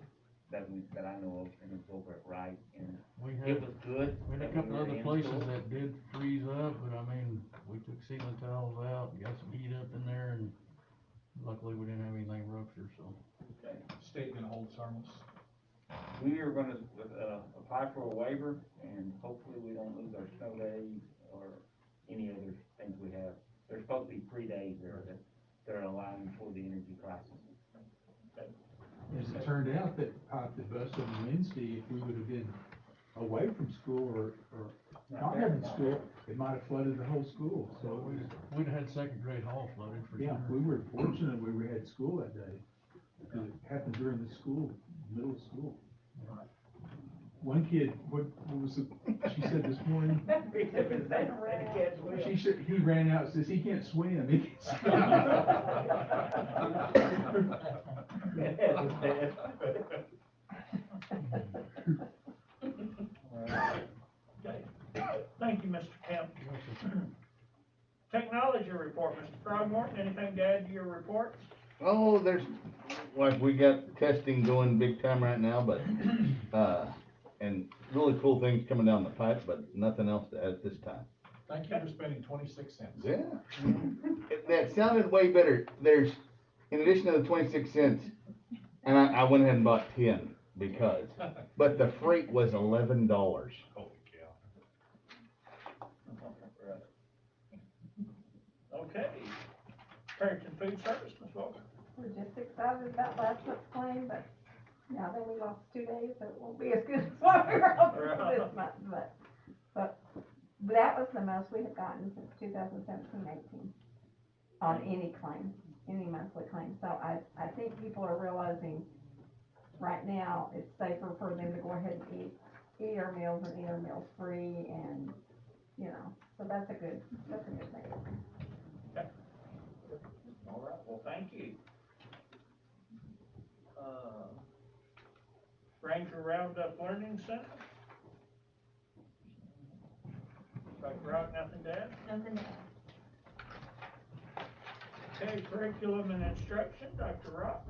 that I know of, and it's over at Wright, and it was good. We had a couple other places that did freeze up, but I mean, we took ceiling tiles out, got some heat up in there, and luckily we didn't have anything rupture, so. Okay. State gonna hold us harmless. We are gonna, apply for a waiver, and hopefully we don't lose our snow days or any other things we have. There's supposed to be 3 days there that they're allowing for the energy crisis. Okay. As it turned out, that pipe that busted on Wednesday, if we would have been away from school or not having school, it might have flooded the whole school, so. We'd have had second grade hall flooded for Yeah, sure. we were fortunate we had school that day, because it happened during the middle of school. One kid, what was it, she said this morning? She said, he ran out and says, he can't swim. He Okay. Thank you, Mr. Kemp. Technology report, Mr. Throgmorton, anything to add to your report? Oh, there's, like, we got testing going big time right now, but, and really cool things coming down the pipe, but nothing else to add this time. Thank you for spending 26 cents. Yeah. That sounded way better. There's, in addition to the 26 cents, and I went ahead and bought 10 because, but the freight was $11. Holy cow. Okay. Perryton Food Service, Ms. Walker. We're just excited about last month's claim, but now that we lost 2 days, so it won't be as good as what we were hoping for this month, but that was the most we have gotten since 2017-18 on any claim, any monthly claim. So I think people are realizing right now it's safer for them to go ahead and eat our meals and eat our meals free, and so that's a good thing. Okay. All right, well, thank you. Ranger Roundup Learning Center. Dr. Rock, nothing to add? Nothing to add. Okay, curriculum and instruction, Dr. Rock.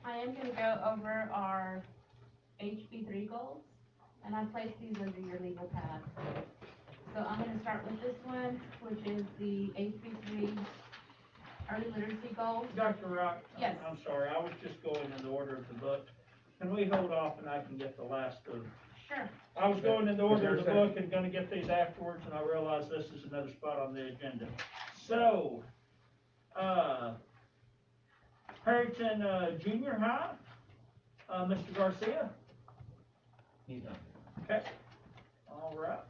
I am gonna go over our HB3 goals, and I placed these under your legal pad. So I'm gonna start with this one, which is the HB3 early literacy goals. Dr. Rock? Yes. I'm sorry, I was just going in the order of the book. Can we hold off and I can get the last of? Sure. I was going in the order of the book and gonna get these afterwards, and I realized this is another spot on the agenda. So, Perryton, Junior High, Mr. Garcia? He's not. Okay, all right.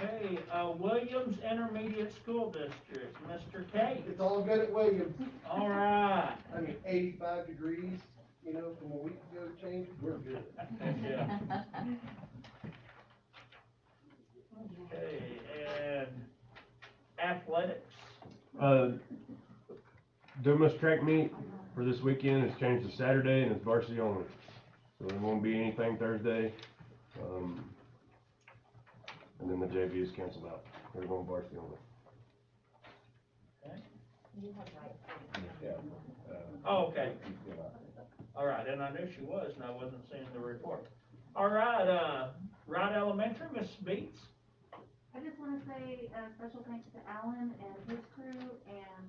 Okay, Williams Intermediate School District, Mr. Cate. It's all good at Williams. All right. I mean, 85 degrees, from a week ago change, we're good. Yeah. Okay, and athletics? Dumas track meet for this weekend has changed to Saturday and it's varsity only. So there won't be anything Thursday. And then the JV is canceled out. They're going varsity only. Okay. Yeah. Oh, okay. All right, and I knew she was, and I wasn't seeing the report. All right, Wright Elementary, Miss Beats. I just want to say a special thanks to Alan and his crew and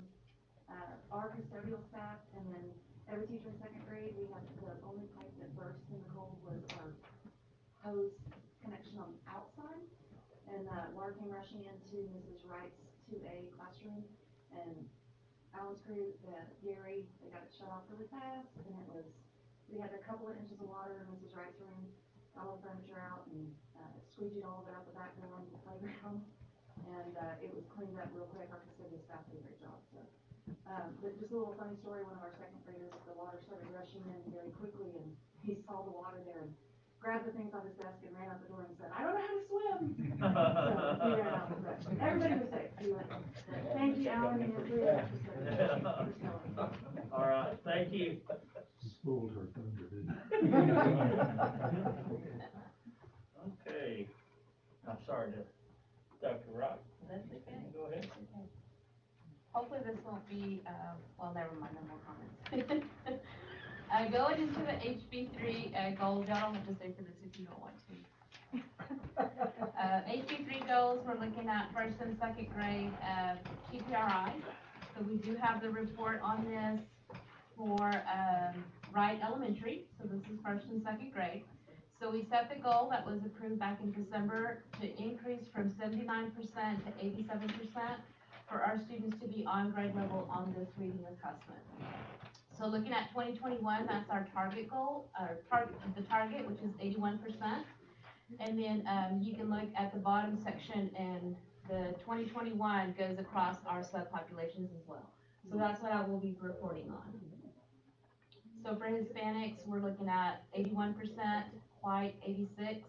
our custodial staff, and then every teacher in second grade. We had the only pipe that burst in the cold was our hose connection on the outside, and water came rushing into Mrs. Wright's 2A classroom, and Alan's crew, Gary, they got it shut off really fast, and we had a couple of inches of water in Mrs. Wright's room, got all the furniture out, and squeegeed all of it out the back door onto the playground, and it was cleaned up real quick. Our custodial staff did a great job, so. But just a little funny story, one of our second graders, the water started rushing in very quickly, and he saw the water there and grabbed the things on his desk and ran out the door and said, "I don't know how to swim." So he ran out, but everybody was safe. Thank you, Alan, and your crew. All right, thank you. spoiled her thunder, didn't Okay, I'm sorry to, Dr. Rock. That's okay. Go ahead. Hopefully this won't be, well, never mind, no more comments. Going into the HB3 goals, y'all don't have to stay for this if you don't want to. HB3 goals, we're looking at first and second grade TPRI. So we do have the report on this for Wright Elementary. So this is first and second grade. So we set the goal that was approved back in December to increase from 79% to 87% for our students to be on grade level on this reading assessment. So looking at 2021, that's our target goal, the target, which is 81%. And then you can look at the bottom section, and the 2021 goes across our subpopulations as well. So that's what I will be reporting on. So for Hispanics, we're looking at 81%, white 86,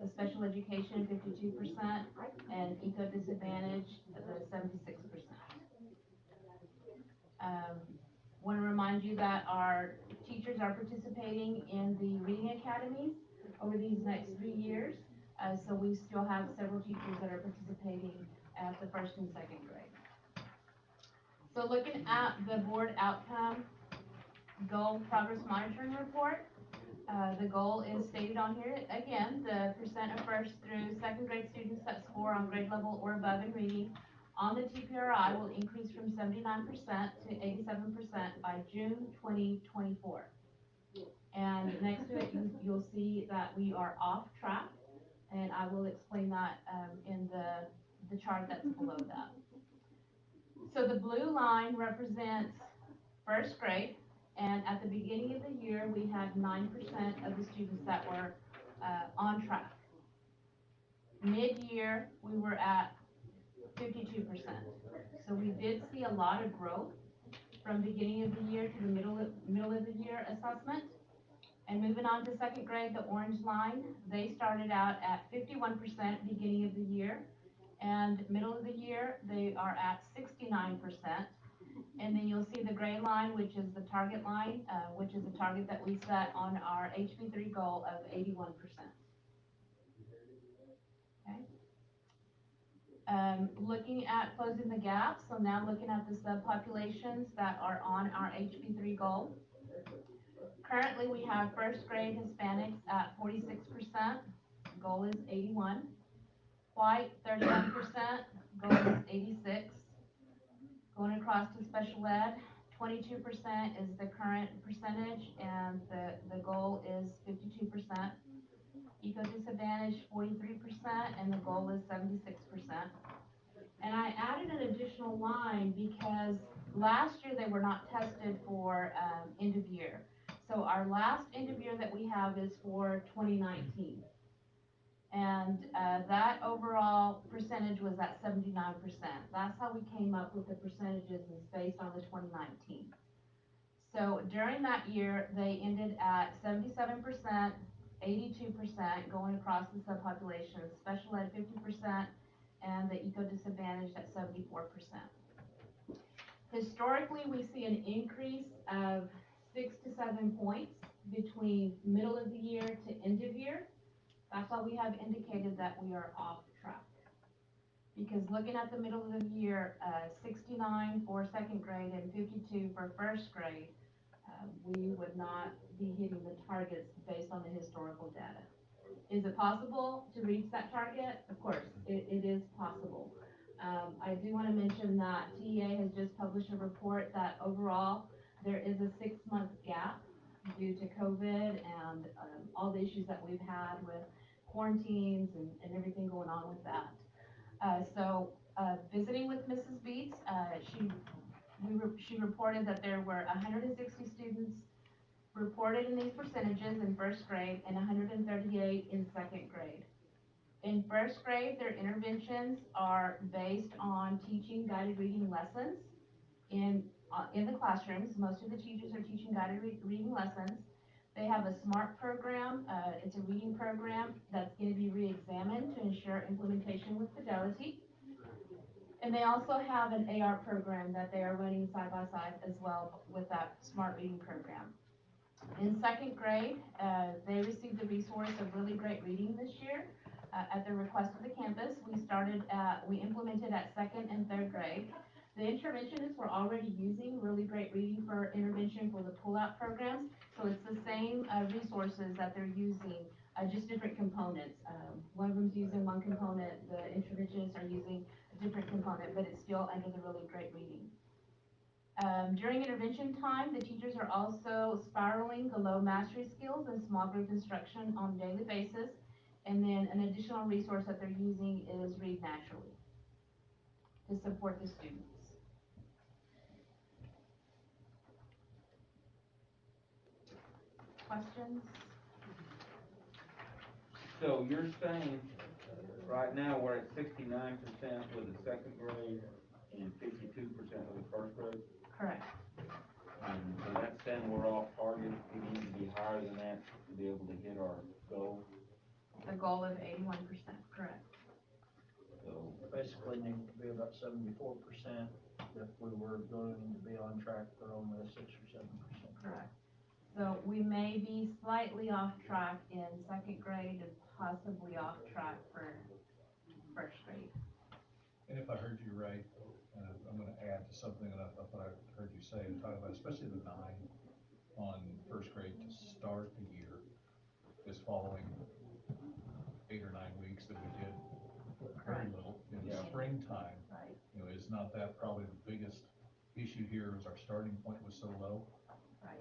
the special education 52%, and eco disadvantaged the 76%. Want to remind you that our teachers are participating in the reading academies over these next 3 years. So we still have several teachers that are participating at the 1st and 2nd grade. So looking at the board outcome goal progress monitoring report, the goal is stated on here. Again, the percent of 1st through 2nd grade students that score on grade level or above in reading on the TPRI will increase from 79% to 87% by June 2024. And next to it, you'll see that we are off track, and I will explain that in the chart that's below that. So the blue line represents 1st grade, and at the beginning of the year, we had 9% of the students that were on track. Mid-year, we were at 52%. So we did see a lot of growth from beginning of the year to the middle of the year assessment. And moving on to 2nd grade, the orange line, they started out at 51% beginning of the year, and middle of the year, they are at 69%. And then you'll see the gray line, which is the target line, which is a target that we set on our HB3 goal of 81%. Okay. Looking at closing the gap, so now looking at the subpopulations that are on our HB3 goal. Currently, we have 1st grade Hispanics at 46%, goal is 81. White, 31%, goal is 86. Going across to special ed, 22% is the current percentage, and the goal is 52%. Eco disadvantaged, 43%, and the goal is 76%. And I added an additional line because last year they were not tested for end of year. So our last end of year that we have is for 2019. And that overall percentage was at 79%. That's how we came up with the percentages, is based on the 2019. So during that year, they ended at 77%, 82% going across the subpopulation, special ed 50%, and the eco disadvantaged at 74%. Historically, we see an increase of 6 to 7 points between middle of the year to end of year. That's why we have indicated that we are off track. Because looking at the middle of the year, 69 for 2nd grade and 52 for 1st grade, we would not be hitting the targets based on the historical data. Is it possible to reach that target? Of course, it is possible. I do want to mention that TEA has just published a report that overall there is a 6-month gap due to COVID and all the issues that we've had with quarantines and everything going on with that. So visiting with Mrs. Beats, she reported that there were 160 students reported in these percentages in 1st grade and 138 in 2nd grade. In 1st grade, their interventions are based on teaching guided reading lessons in the classrooms. Most of the teachers are teaching guided reading lessons. They have a SMART program. It's a reading program that's going to be re-examined to ensure implementation with fidelity. And they also have an AR program that they are running side by side as well with that SMART reading program. In 2nd grade, they received the resource of Really Great Reading this year at the request of the campus. We implemented at 2nd and 3rd grade. The interventionists were already using Really Great Reading for intervention for the pull-out programs, so it's the same resources that they're using, just different components. One of them's using one component, the interventionists are using a different component, but it's still under the Really Great Reading. During intervention time, the teachers are also spiraling the low mastery skills and small group instruction on a daily basis. And then an additional resource that they're using is Read Naturally to support the students. Questions? So you're saying right now we're at 69% with the 2nd grade and 52% with the 1st grade? Correct. And so that's saying we're off target, we need to be higher than that to be able to hit our goal, A goal of 81%, correct. so. Basically need to be about 74% if we were going to be on track for only a 6 or 7%. Correct. So we may be slightly off track in second grade and possibly off track for first grade. And if I heard you right, I'm gonna add to something that I thought I heard you say, and talk about especially the 9 on first grade to start the year is following 8 or 9 weeks that we did very little in the springtime. Right. You know, is not that probably the biggest issue here, is our starting point was so low? Right.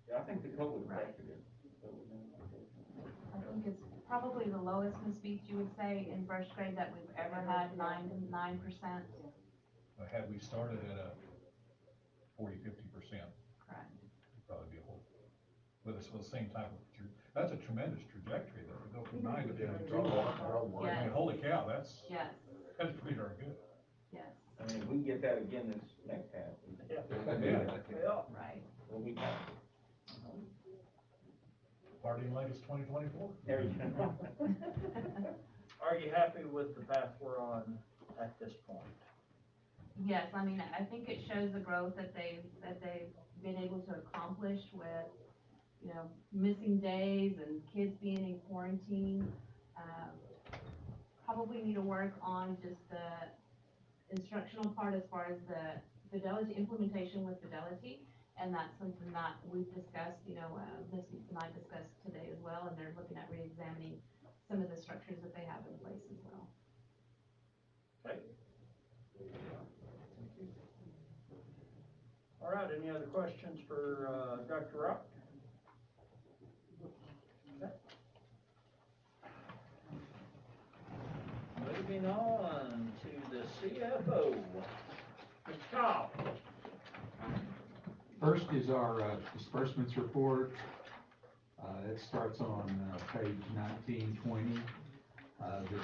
Yeah, I think the COVID affected it. I think it's probably the lowest, Ms. Beach, you would say, in first grade that we've ever had, 9%. Had we started at a 40, 50%, Correct. it'd probably be a whole, with the same type of, that's a tremendous trajectory though, to go from 9 to 10. Yes. I mean, holy cow, that's Yes. pretty darn good. Yes. I mean, if we can get that again this next half. Yeah. Right. We'll be back. Partying like it's 2024. There you go. Are you happy with the path we're on at this point? Yes, I mean, I think it shows the growth that they've been able to accomplish with, you know, missing days and kids being in quarantine. Probably need to work on just the instructional part as far as the fidelity, implementation with fidelity. And that's something that we've discussed, you know, Ms. Beats and I discussed today as well, and they're looking at re-examining some of the structures that they have in place as well. Okay. All right, any other questions for Dr. Rock? Okay. Moving on to the CFO, Mr. Cobb. First is our disbursements report. It starts on page 1920. The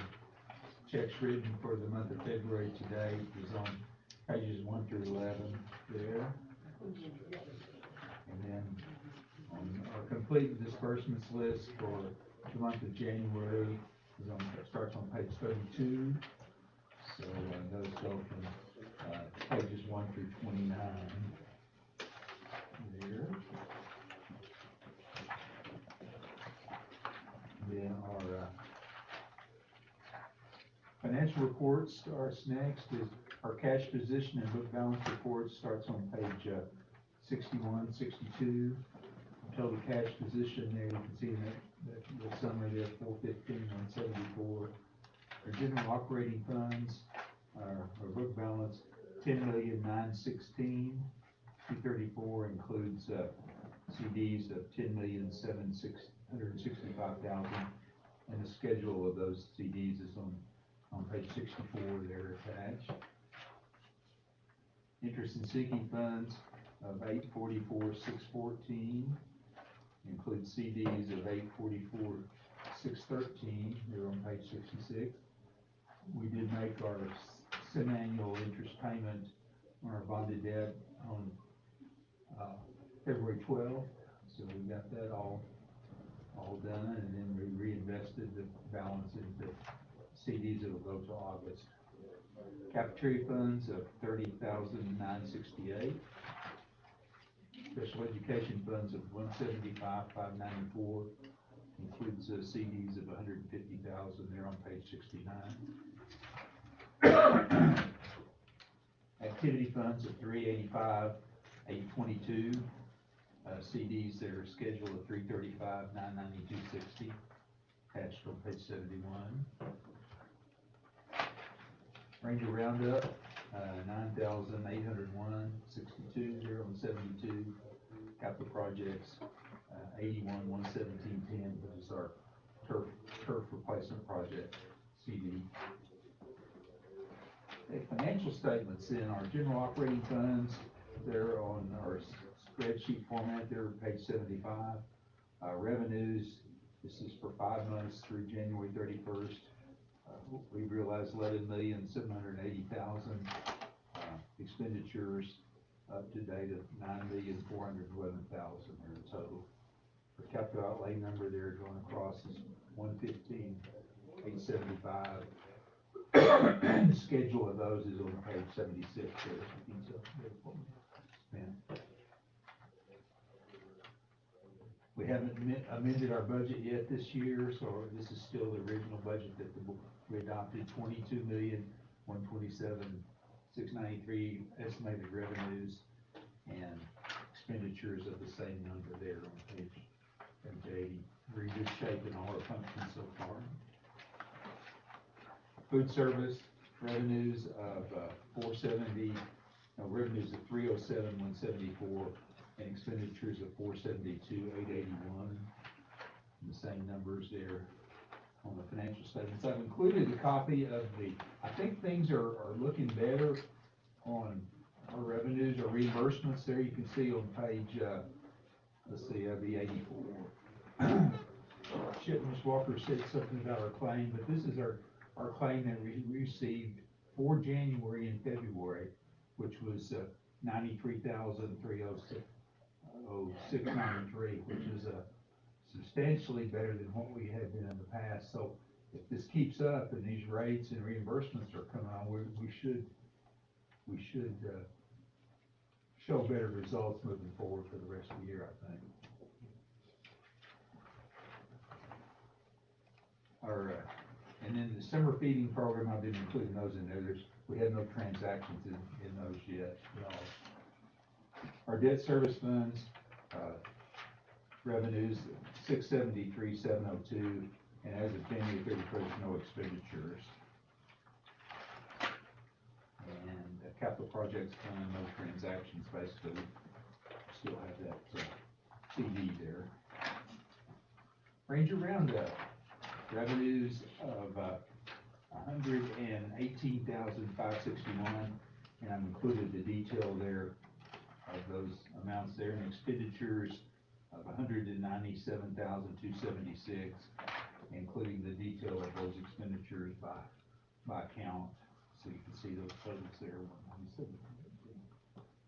checks written for the month of February to date is on pages 1 through 11 there. And then on our complete disbursements list for the month of January is starts on page 32. So those go from pages 1 through 29. There. Then our financial report starts next. Is our cash position and book balance report starts on page 61, 62. Total cash position there, you can see that the summary there, 415, 174. Our general operating funds, our book balance, 10,916,234 includes CDs of 10,765,000, and the schedule of those CDs is on page 64 there attached. Interest and sinking funds of 844,614 includes CDs of 844,613. They're on page 66. We did make our semi-annual interest payment on our bonded debt on February 12th, so we got that all done, and then we reinvested the balance into CDs that will go to August. Cafeteria funds of 30,968. Special education funds of 175,594 includes CDs of 150,000. They're on page 69. Activity funds of 385,822. CDs that are scheduled at 335,992.60. Attached on page 71. Ranger Roundup, 9,801.62. They're on 72. Capital projects, 81,117.10, which is our turf replacement project CD. Okay, financial statements in our general operating funds, they're on our spreadsheet format. They're page 75. Revenues, this is for 5 months through January 31st. We realized 11,780,000. Expenditures, up to date of $9,411,000 there total. The capital outlay number there going across is 115,875. The schedule of those is on page 76 there. We haven't amended our budget yet this year, so this is still the original budget that we adopted, 22,127,693 estimated revenues and expenditures of the same number there on page 80. We're in good shape in all our functions so far. Food service revenues of 307,174 and expenditures of 472,881. The same numbers there on the financial statements. I've included a copy of I think things are looking better on our revenues or reimbursements there. You can see on page, let's see, that'd be 84. Ms. Walker said something about our claim, but this is our claim that we received for January and February, which was 93,306.93, which is substantially better than what we had been in the past. So if this keeps up and these rates and reimbursements are coming on, we should show better results moving forward for the rest of the year, I think. And then the summer feeding program, I've been including those in there. We have no transactions in those yet at all. Our debt service funds, revenues, 673,702, and as of January 31st, no expenditures. And capital projects fund, no transactions, basically. Still have that CD there. Ranger Roundup, revenues of 118,561, and I've included the detail there of those amounts there, and expenditures of 197,276, including the detail of those expenditures by count, so you can see those totals there.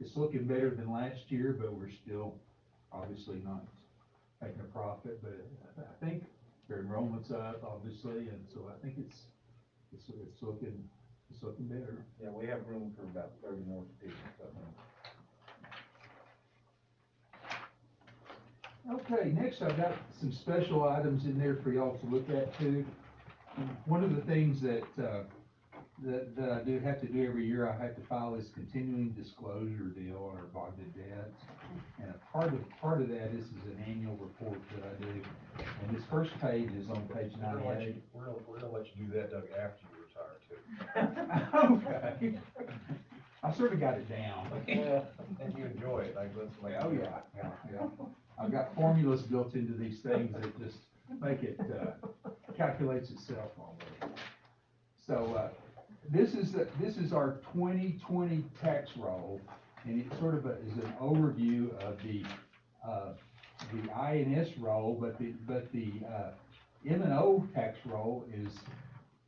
It's looking better than last year, but we're still obviously not making a profit. But I think their enrollment's up, obviously, and so I think it's looking better. Yeah, we have room for about 30 more students, Okay, next I've got some special items in there for y'all to look at too. One of the things that I do have to do every year, I have to file this continuing disclosure deal on our bonded debts. And a part of that is an annual report that I do. And this first page is on page 98. We're gonna let you do that, Doug, after you retire too. Okay. I sort of got it down. Yeah, and you enjoy it, Oh, yeah. I've got formulas built into these things that just make it, calculates itself already. So, this is our 2020 tax roll, and it sort of is an overview of the INS roll, but the M&O tax roll is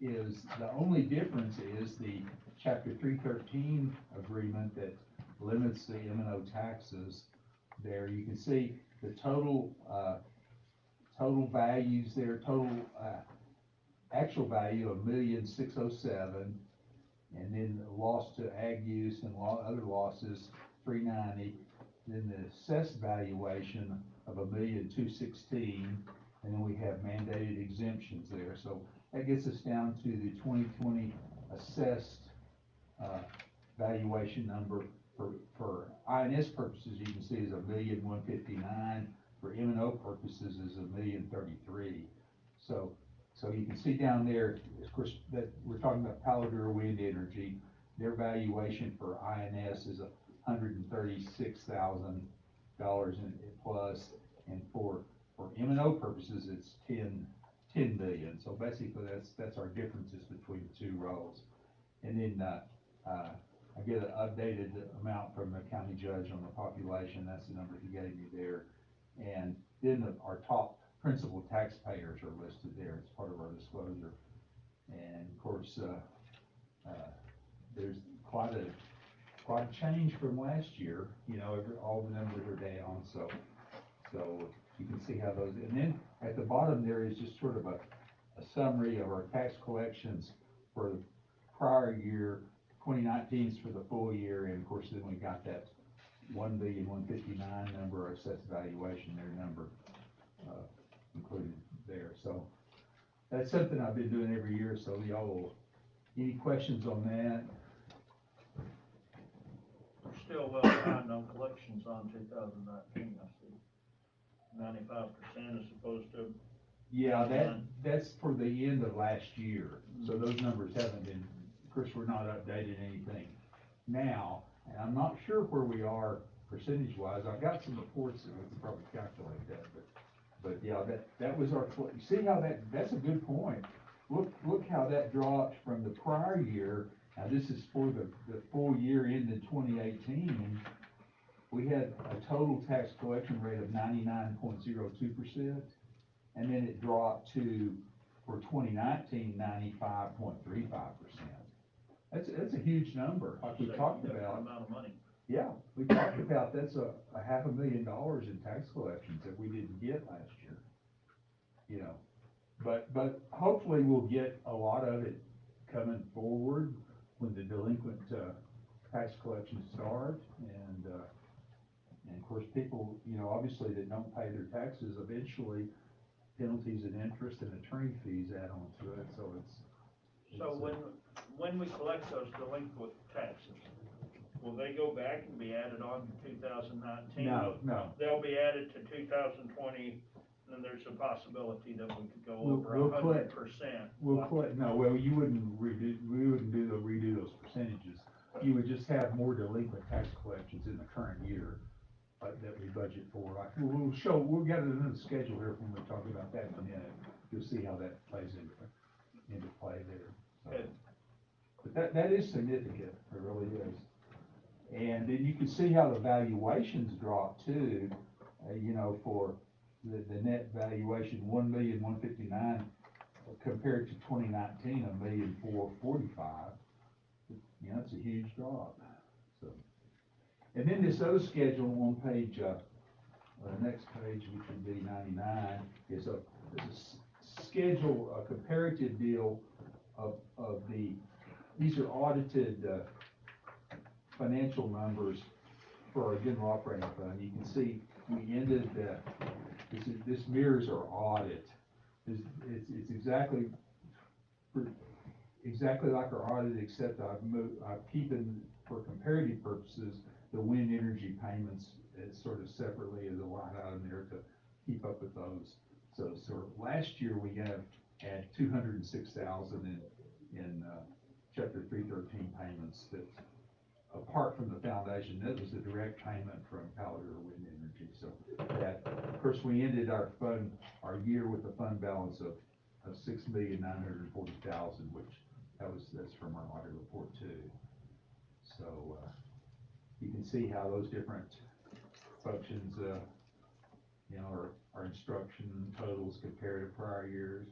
the only difference is the Chapter 313 agreement that limits the M&O taxes. There you can see the total values there, actual value of $1,607,000, and then loss to ag use and other losses 390. Then the assessed valuation of $1,216,000, and then we have mandated exemptions there. So that gets us down to the 2020 assessed valuation number. For INS purposes, you can see is $1,159,000. For M&O purposes is $1,033,000. So you can see down there, of course, that we're talking about Paladura Wind Energy. Their valuation for INS is $136,000 plus, and for M&O purposes, it's $10 million. So basically, that's our differences between the two rolls. And then I get an updated amount from the county judge on the population. That's the number he gave me there. And then our top principal taxpayers are listed there as part of our disclosure. And of course, there's quite a quite a change from last year, you know, all the numbers are down, so you can see how those, and then at the bottom there is just sort of a summary of our tax collections for the prior year, 2019's for the full year, and of course then we got that 1,159,000 number, our assessed valuation, their number, included there, so that's something I've been doing every year, so y'all, any questions on that? We're still well behind on collections on 2019, I see. 95% as opposed to. Yeah, that's for the end of last year, so those numbers haven't been, of course, we're not updating anything now, and I'm not sure where we are percentage-wise. I've got some reports that we can probably calculate that, but yeah, that was our, you see how that's a good point. Look how that dropped from the prior year. Now, this is for the full year ended 2018. We had a total tax collection rate of 99.02%, and then it dropped to, for 2019, 95.35%. That's a huge number, like we talked about. Amount of money. Yeah, we talked about that's a $500,000 in tax collections that we didn't get last year. You know, but hopefully we'll get a lot of it coming forward when the delinquent tax collections start, and of course people, you know, obviously that don't pay their taxes, eventually penalties and interest and attorney fees add on to it, so So when we collect those delinquent taxes, will they go back and be added on to 2019? No. They'll be added to 2020, and there's a possibility that we could go over We'll 100%. You wouldn't redo those percentages. You would just have more delinquent tax collections in the current year that we budget for. Like, we'll get it in the schedule here when we talk about that in a minute. You'll see how that plays into play there. So, but that is significant, it really is. And then you can see how the valuations drop too, you know, for the net valuation, 1,159,000 compared to 2019, 1,445,000. You know, it's a huge drop. So, and then this other schedule on page, the next page, which would be 99, is a schedule, a comparative deal of these are audited financial numbers for our general operating fund. You can see we ended this mirrors our audit. It's exactly like our audit, except I've keeping, for comparative purposes, the wind energy payments as sort of separately as a line item there to keep up with those. So last year we had $206,000 in chapter 313 payments that, apart from the foundation, that was a direct payment from Powder Wind Energy. So that, of course, we ended our year with a fund balance of $6,940,000, which that's from our audit report too. So you can see how those different functions, you know, our instruction totals compare to prior years.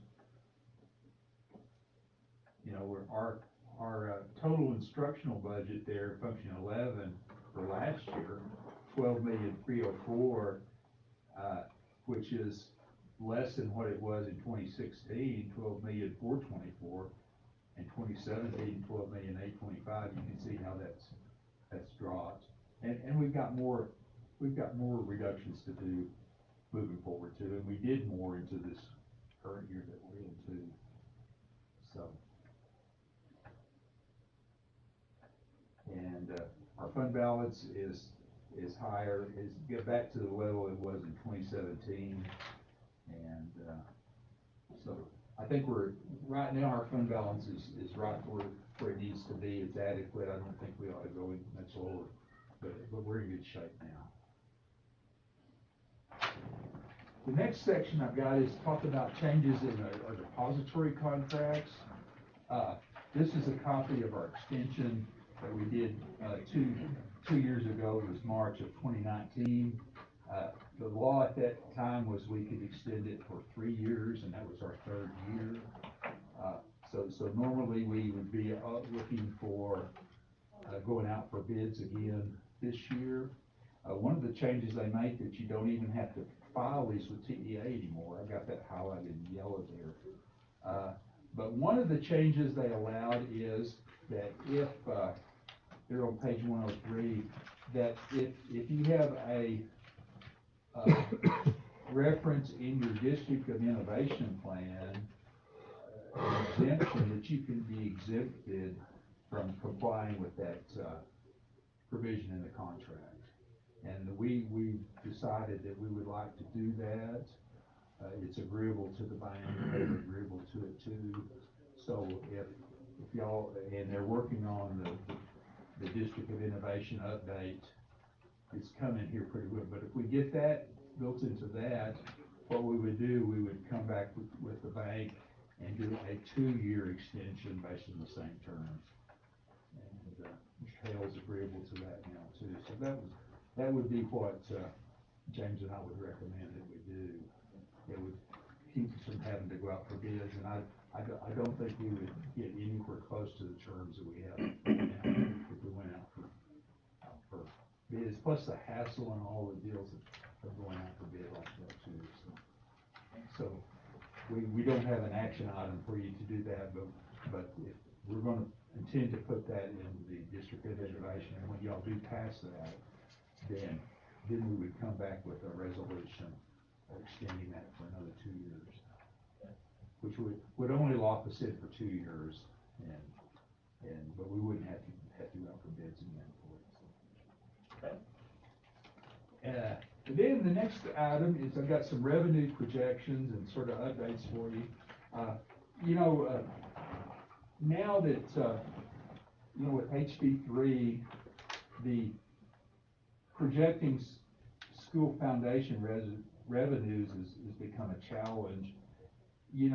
You know, our total instructional budget there, function 11 for last year, 12,304,000, which is less than what it was in 2016, 12,424,000, and 2017, 12,825,000. You can see how that's dropped, and we've got more reductions to do moving forward too, and we did more into this current year that we're in too. So. And our fund balance is higher, get back to the level it was in 2017, and so I think right now our fund balance is right where it needs to be. It's adequate. I don't think we ought to go much lower, but we're in good shape now. The next section I've got is talk about changes in our depository contracts. This is a copy of our extension that we did 2 years ago. It was March of 2019. The law at that time was we could extend it for 3 years, and that was our 3rd year. So normally we would be looking for going out for bids again this year. One of the changes they make that you don't even have to file these with TEA anymore. I've got that highlighted in yellow there. But one of the changes they allowed is that if, they're on page 103, that if you have a reference in your district of innovation plan, exemption, that you can be exempted from complying with that provision in the contract. And we decided that we would like to do that. It's agreeable to the bank, they're agreeable to it too. So if y'all, and they're working on the District of Innovation update, it's coming here pretty good. But if we get that built into that, what we would do, we would come back with the bank and do a 2-year extension based on the same terms. And Mr. Hale's agreeable to that now too. So that would be what James and I would recommend that we do. It would keep us from having to go out for bids, and I don't think we would get anywhere close to the terms that we have now if we went out for bids, plus the hassle and all the deals of going out for bid like that too. So we don't have an action item for you to do that, but if we're going to intend to put that in the District of Innovation, and when y'all do pass that, then we would come back with a resolution extending that for another 2 years, which would only lock us in for 2 years, but we wouldn't have to go out for bids again for it. So. And then the next item is I've got some revenue projections and sort of updates for you. Now that with HB3, the projecting school foundation revenues has become a challenge. We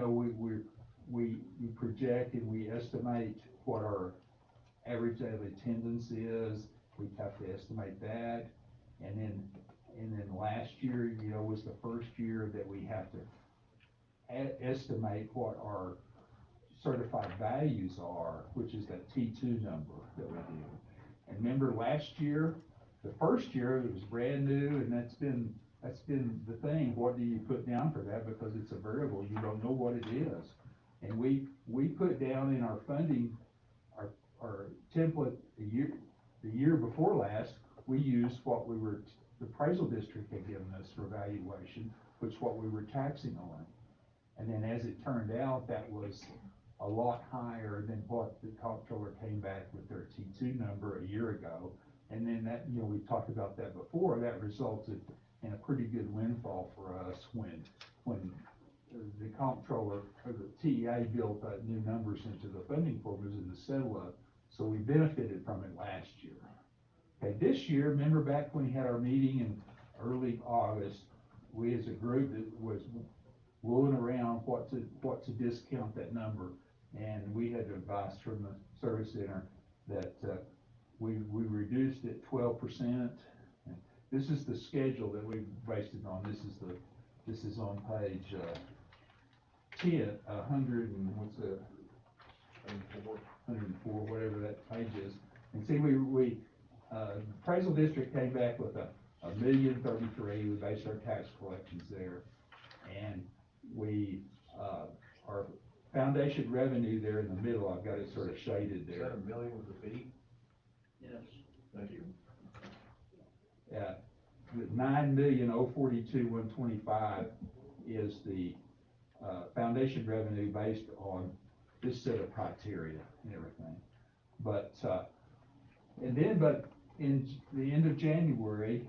project and we estimate what our average daily attendance is. We have to estimate that, and then last year, was the first year that we have to estimate what our certified values are, which is that T2 number that we do. And remember last year, the first year, it was brand new, and that's been the thing. What do you put down for that? Because it's a variable, you don't know what it is. And we put down in our funding, our template the year before last, we used what the appraisal district had given us for valuation, which is what we were taxing on. And then as it turned out, that was a lot higher than what the comptroller came back with their T2 number a year ago. And then that, we talked about that before, that resulted in a pretty good windfall for us when the comptroller, or the TEA built new numbers into the funding formulas in the settle-up, so we benefited from it last year. Okay, this year, remember back when we had our meeting in early August, we as a group was wooling around what to discount that number, and we had advice from the service center that we reduced it 12%. This is the schedule that we based it on. This is on page 10, 100 and what's the 104, whatever that page is. And see, appraisal district came back with a $1,033,000. We based our tax collections there, and our foundation revenue there in the middle, I've got it sort of shaded there. Is that $1 million with a B? Yes. Thank you. Yeah, the $9,042,125 is the foundation revenue based on this set of criteria and everything. But in the end of January,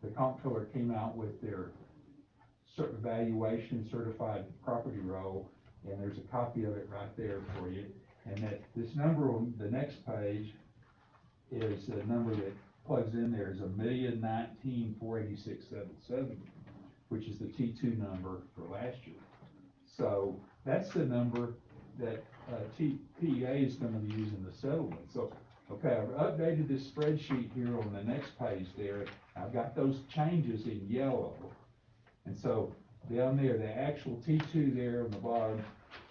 the comptroller came out with their certain valuation certified property roll, and there's a copy of it right there for you. And that this number on the next page is a number that plugs in there is $1,019,486.77, which is the T2 number for last year. So that's the number that TEA is going to be using the settlement. So, okay, I've updated this spreadsheet here on the next page there. I've got those changes in yellow. And so down there, the actual T2 there on the bottom,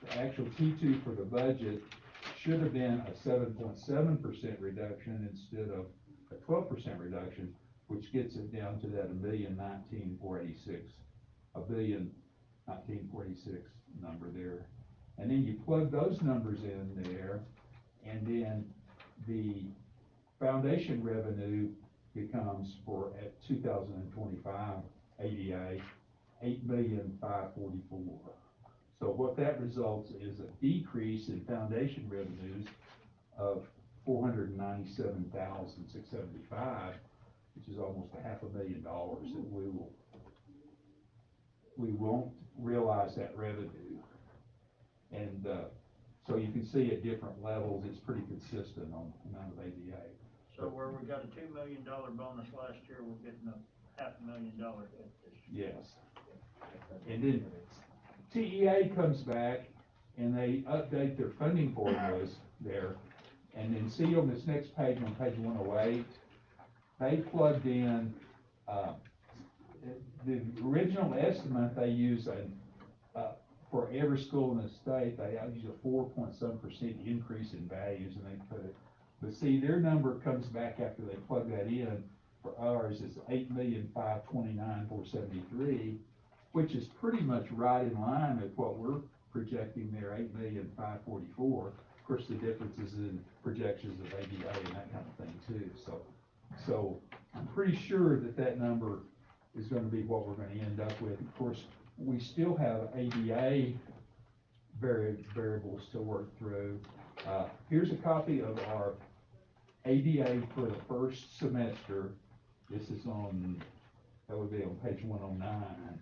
the actual T2 for the budget should have been a 7.7% reduction instead of a 12% reduction, which gets it down to that 1,019,486, 1,019,486 number there. And then you plug those numbers in there, and then the foundation revenue becomes for, at 2025 ADA, 8,544,000. So what that results is a decrease in foundation revenues of 497,675, which is almost $500,000 that we won't realize that revenue. And so you can see at different levels, it's pretty consistent on the amount of ADA. So where we got a $2 million bonus last year, we're getting a $500,000 hit this year. Yes. And then TEA comes back and they update their funding formulas there. And then see on this next page, on page 108, they plugged in, the original estimate they use for every school in the state, they use a 4.7% increase in values, and they put it. But see, their number comes back after they plug that in. For ours, it's 8,529,473, which is pretty much right in line with what we're projecting there, 8,544,000. Of course, the difference is in projections of ADA and that kind of thing too. So I'm pretty sure that that number is going to be what we're going to end up with. Of course, we still have ADA variables to work through. Here's a copy of our ADA for the first semester. This is on, that would be on page 109.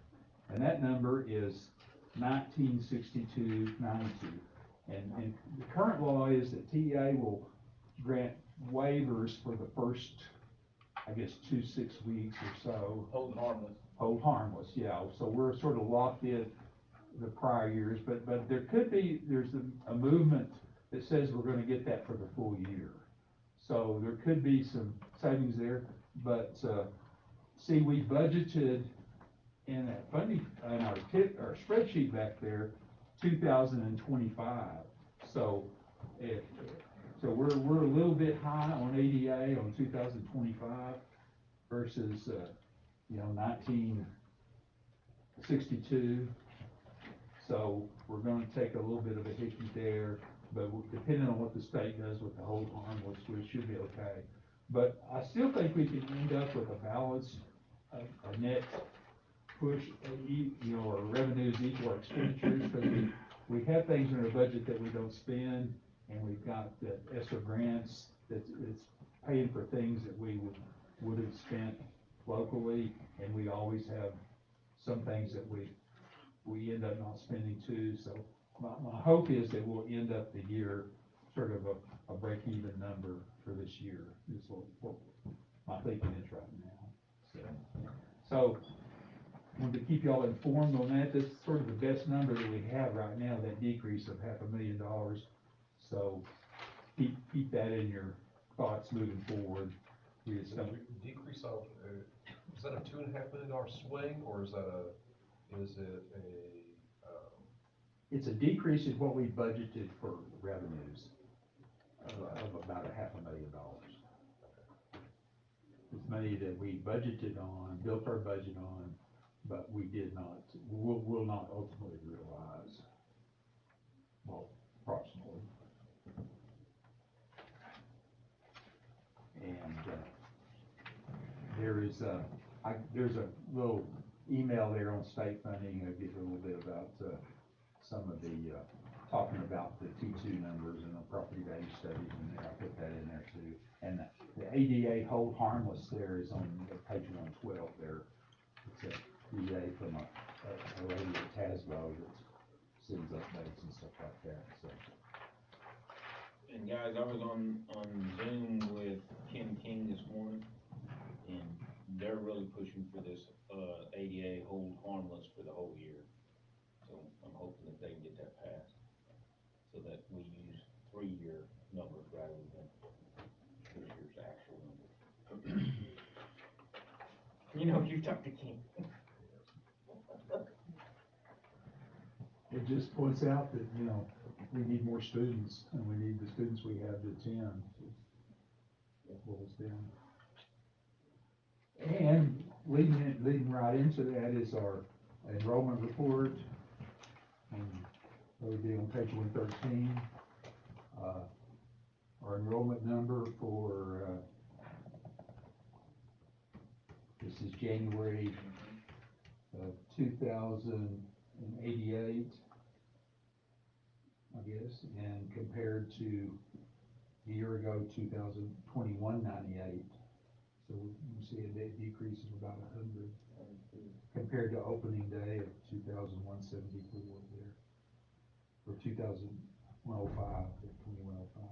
And that number is 1962.92. And the current law is that TEA will grant waivers for the first, I guess, 6 weeks or so. Hold harmless. Hold harmless, yeah. So we're sort of locked in the prior years, but there could be, there's a movement that says we're going to get that for the full year. So there could be some savings there, but see, we budgeted in that funding, in our spreadsheet back there, 2025. So we're a little bit high on ADA on 2025 versus 1962. So we're going to take a little bit of a hickey there, but depending on what the state does with the hold harmless, we should be okay. But I still think we can end up with a balance, a net push, our revenues equal our expenditures, because we have things in our budget that we don't spend, and we've got the ESSER grants that's paying for things that we would have spent locally, and we always have some things that we end up not spending too. So my hope is that we'll end up the year sort of a break-even number for this year, is what my thinking is right now. So I wanted to keep y'all informed on that. That's sort of the best number that we have right now, that decrease of $500,000. So keep that in your thoughts moving forward. We just don't. Decrease of, is that a $2.5 million swing, or is it It's a decrease in what we budgeted for revenues of about $500,000. It's money that we budgeted on, built our budget on, but we did not, will not ultimately realize. Well, approximately. And there's a little email there on state funding. I give a little bit about some of the talking about the T2 numbers and the property value studies in there. I put that in there too. And the ADA hold harmless there is on page 112 there. It's a DA from a lady at Tasbo that sends updates and stuff like that. So. And guys, I was on Zoom with Ken King this morning, and they're really pushing for this ADA hold harmless for the whole year. So I'm hoping that they can get that passed, so that we use 3-year numbers rather than this year's actual numbers. You talked to King. It just points out that, we need more students, and we need the students we have to attend. That boils down. And leading right into that is our enrollment report. And that would be on page 113. Our enrollment number for, this is January of 2088, I guess, and compared to a year ago, 2021-98. So you see a decrease of about 100 compared to opening day of 2,174 there, or 2,105, 2105.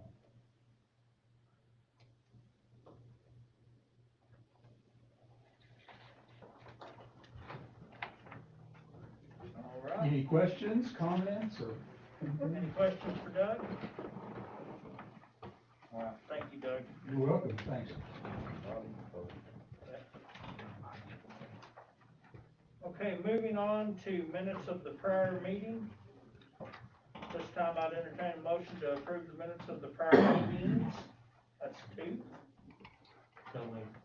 All right. Any questions, comments, or? Any questions for Doug? All right, thank you, Doug. You're welcome, thanks. Okay, moving on to minutes of the prior meeting. This time I'd entertain a motion to approve the minutes of the prior meetings. That's two. So moved.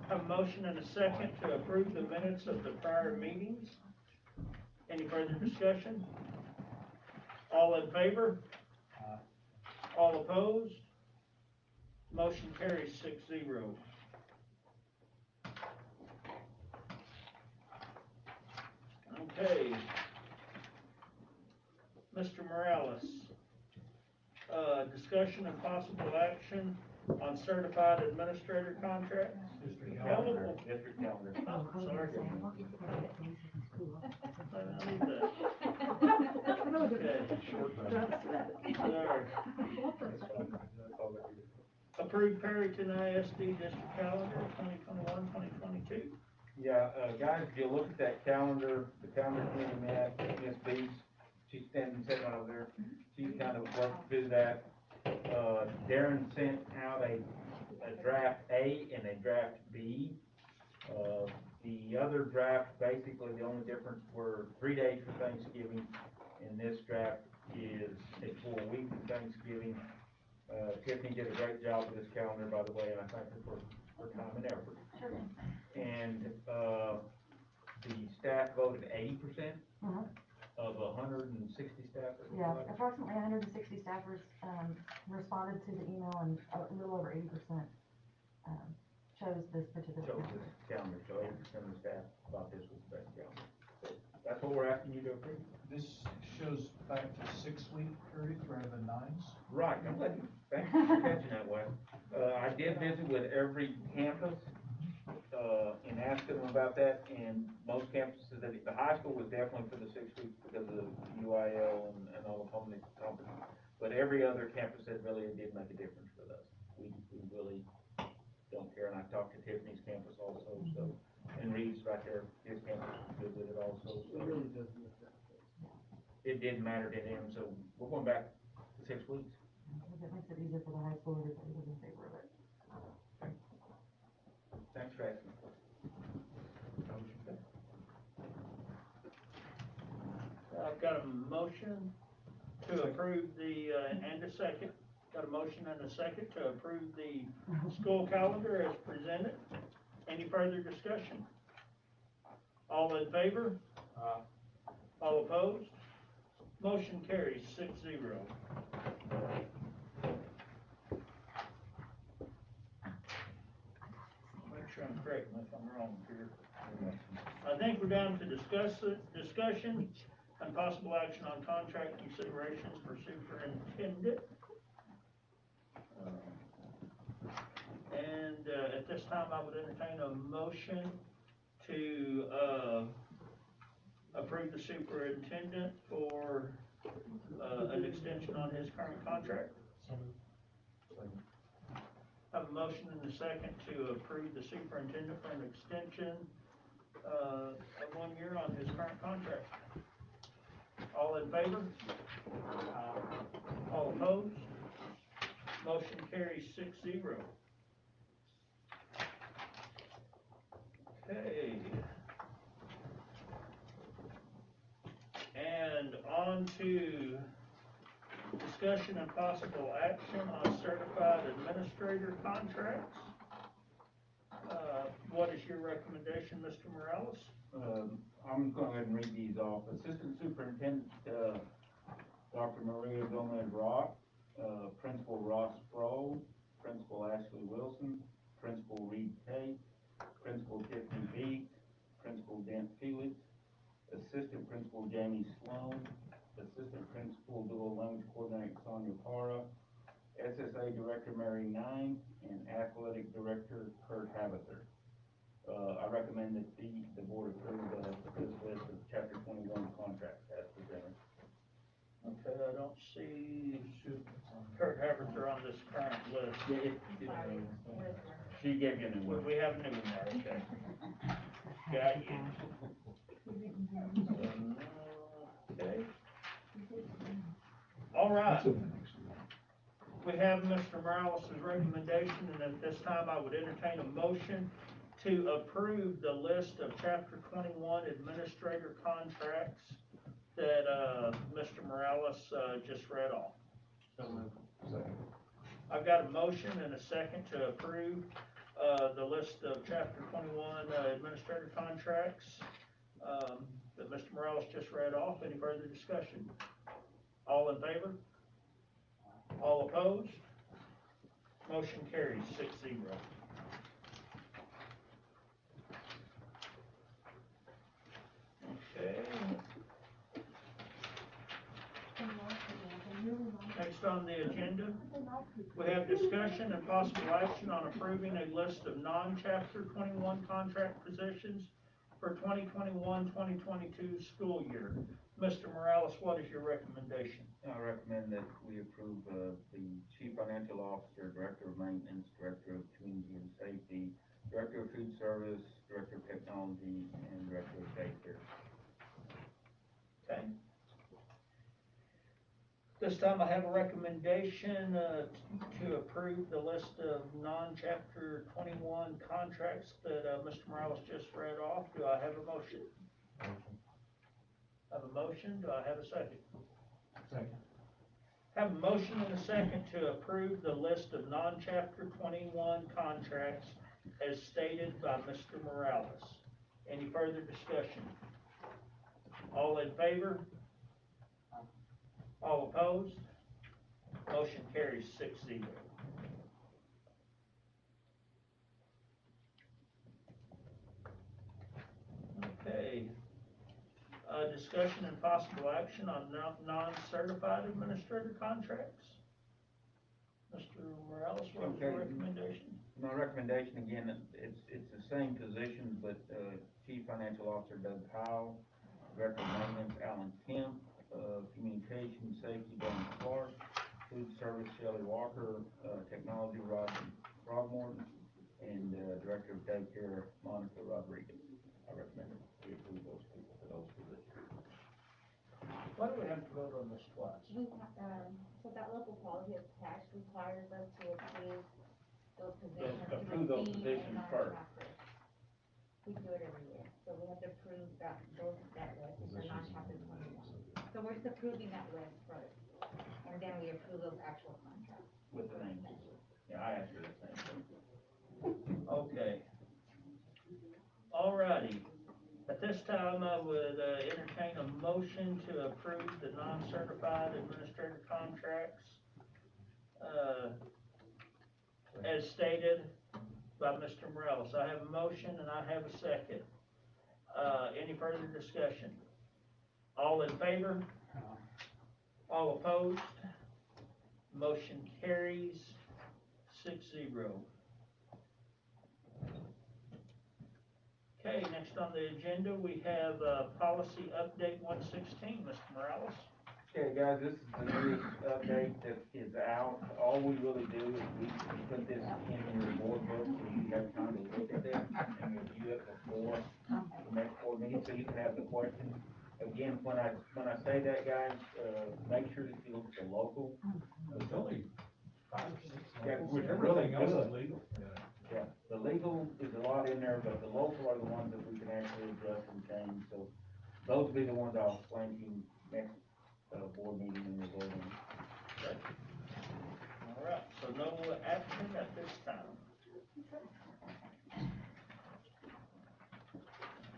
Have a motion and a second to approve the minutes of the prior meetings. Any further discussion? All in favor? All opposed? Motion carries 6-0. Okay. Mr. Morales, discussion and possible action on certified administrator contracts. District calendar. District calendar. Oh, sorry. I need that. Okay. Sorry. Approved Perryton ISD district calendar 2021-2022. Yeah, guys, if you look at that calendar, the calendar committee met, Ms. Bees, she's sitting over there, she kind of worked through that. Darren sent out a draft A and a draft B. The other draft, basically, the only difference were 3 days for Thanksgiving, and this draft is a full week of Thanksgiving. Tiffany did a great job with this calendar, by the way, and I thank her for time and effort. Sure. And, the staff voted 80% of 160 staffers. Yeah, approximately 160 staffers, responded to the email, and a little over 80%, chose this particular calendar. So 80% of the staff thought this was the best calendar. So that's what we're asking you to approve. This shows back to 6-week periods rather than 9s? Right, I'm glad you, thank you for catching that, Wes. I did visit with every campus, and asked them about that, and most campuses, the high school was definitely for the 6 weeks because of UIL and all the public conferences. But every other campus said really it did make a difference for us. We really don't care, and I talked to Tiffany's campus also, so, and Reed's right there, his campus was good with it also, so. It really does make that difference. It didn't matter to them, so we're going back to 6 weeks. If it makes it easier for the high school, everybody was in favor of it. Thanks for asking. I've got a motion to approve the, and a second. Got a motion and a second to approve the school calendar as presented. Any further discussion? All in favor? All opposed? Motion carries 6-0. Make sure I'm correct if I'm wrong here. I think we're down to discussion and possible action on contract considerations for superintendent. And at this time, I would entertain a motion to approve the superintendent for an extension on his current contract. Have a motion and a second to approve the superintendent for an extension of 1 year on his current contract. All in favor? All opposed? Motion carries 6-0. Okay. And on to discussion and possible action on certified administrator contracts. What is your recommendation, Mr. Morales? I'm gonna go ahead and read these off. Assistant Superintendent, Dr. Maria Gomez Rock, Principal Ross Sproul, Principal Ashley Wilson, Principal Reed Tate, Principal Tiffany Beek, Principal Dent Felix, Assistant Principal Jamie Sloan, Assistant Principal Dual Language Coordinator Sonia Para, SSA Director Mary Nine, and Athletic Director Kurt Habather. I recommend that the board approve this list of Chapter 21 contracts as presented. Okay, I don't see Kurt Havertz on this current list. She gave you a new one. We have a new one there, okay. Got you. Okay. All right. We have Mr. Morales' recommendation, and at this time, I would entertain a motion to approve the list of Chapter 21 administrator contracts that, Mr. Morales, just read off. I've got a motion and a second to approve, the list of Chapter 21, administrator contracts, that Mr. Morales just read off. Any further discussion? All in favor? All opposed? Motion carries 6-0. Okay. Next on the agenda, we have discussion and possible action on approving a list of non-Chapter 21 contract positions for 2021-2022 school year. Mr. Morales, what is your recommendation? I recommend that we approve, the Chief Financial Officer, Director of Maintenance, Director of Community and Safety, Director of Food Service, Director of Technology, and Director of Daycare. Okay. This time I have a recommendation to approve the list of non-Chapter 21 contracts that Mr. Morales just read off. Do I have a motion? Have a motion. Do I have a second? Second. Have a motion and a second to approve the list of non-Chapter 21 contracts as stated by Mr. Morales. Any further discussion? All in favor? All opposed? Motion carries 6-0. Okay. Discussion and possible action on non-certified administrator contracts. Mr. Morales, what is your recommendation? My recommendation, again, it's the same positions, but, Chief Financial Officer Doug Powell, Director of Maintenance Alan Kemp, Communications Safety Dan Clark, Food Service Shelley Walker, Technology Rob Morton, and, Director of Daycare Monica Rodriguez. I recommend that we approve those people for those positions. Why do we have to vote on this twice? So that local quality of tax requires us to approve those positions. Approve those positions first. We do it every year, so we have to approve that list for non-Chapter 21. So we're just approving that list first, and then we approve those actual contracts. With the names. Yeah, I asked her the same thing. Okay. Alrighty. At this time, I would entertain a motion to approve the non-certified administrator contracts as stated by Mr. Morales. I have a motion and I have a second. Any further discussion? All in favor? All opposed? Motion carries 6-0. Okay, next on the agenda, we have policy update 116, Mr. Morales. Okay, guys, this is the newest update that is out. All we really do is we put this in your board book, so you have time to look at it and review it before the next board meeting, so you can have the questions. Again, when I say that, guys, make sure that you look at the local. It's only 5 or 6. Yeah, which are really Everything else good. is legal. Yeah, the legal is a lot in there, but the local are the ones that we can actually adjust and change, so those will be the ones I'll explain to you next board meeting in the board meeting. Okay. All right, so no action at this time.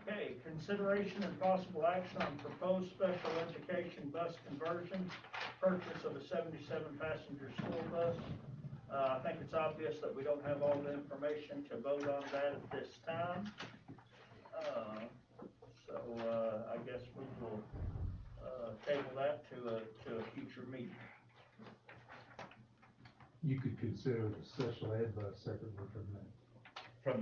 Okay, consideration and possible action on proposed special education bus conversion, purchase of a 77-passenger school bus. I think it's obvious that we don't have all the information to vote on that at this time. I guess we will, table that to a future meeting. You could consider the special ed bus separately From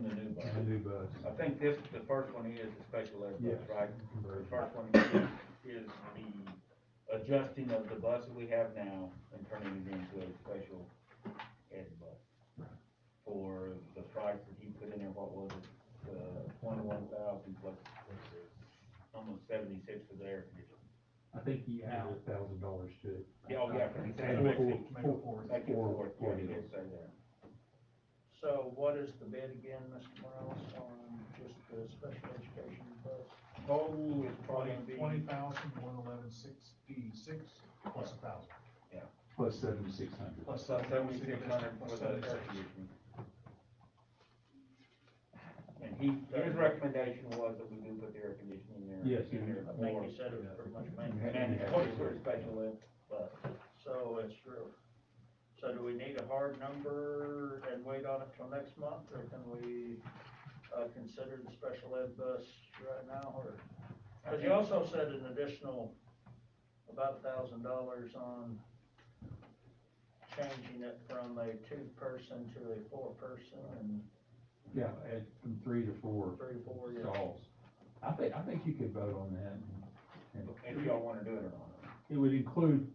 the new bus. the new bus. I think the first one is the special ed bus, Yes. right? The Conversion. first one is the adjusting of the bus that we have now and turning it into a special ed bus. For the price that he put in there, what was it, 21,000 plus almost 76 for the air conditioning. I think he added $1,000 to it. Yeah, oh, yeah, for the And make it four four, he deals. did say there. So what is the bid again, Mr. Morales, on just the special education bus? Total is probably gonna be. $20,111.66 plus $1,000. Yeah. Plus 7,600. Plus 7,600 for plus the air 76. conditioning. And his recommendation was that we do put the air conditioning there. Yes, in there I think more. he said it was pretty much Mandatory for a special ed bus. So it's true. So do we need a hard number and wait on it till next month, or can we, consider the special ed bus right now, or? Cause you also said an additional about $1,000 on changing it from a 2-person to a 4-person and. Yeah, add from 3 to 4 3 to 4, yeah. stalls. I think you could vote on that. If y'all wanna do it or not. It would include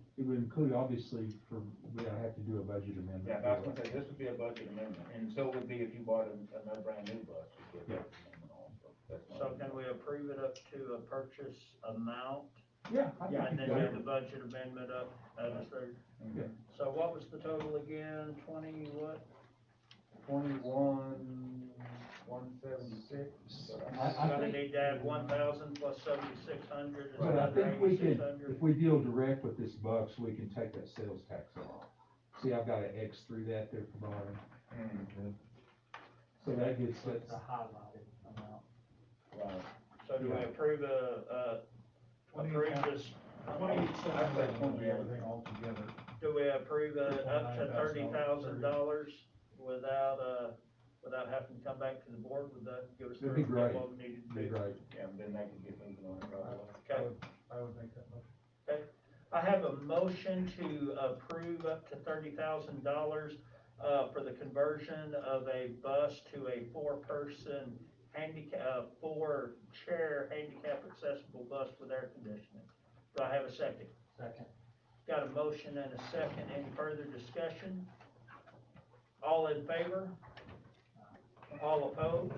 obviously we'd have to do a budget amendment. Yeah, that's what I said, this would be a budget amendment, and so would be if you bought a brand new bus. It'd be a budget amendment also. That's my- So can we approve it up to a purchase amount? Yeah. And then have the budget amendment up at a third? Yeah. So what was the total again, 20 what? 21,176. I Gonna think- need to add 1,000 plus 7,600, is But I another think we could, 8,600? if we deal direct with this bucks, we can take that sales tax off. See, I've got an X through that there for bottom. So that gets, that's, highlighted amount. Right. So do we approve approve this, Everything all together. do we approve up to $30,000 without having to come back to the board? Would that give us that'd be great. what we needed to Be do? great. Yeah, then they could get moving on it probably. Okay. I would make that motion. Okay, I have a motion to approve up to $30,000, for the conversion of a bus to a 4-person handicap, 4-chair handicap accessible bus with air conditioning. Do I have a second? Second. Got a motion and a second, any further discussion? All in favor? All opposed?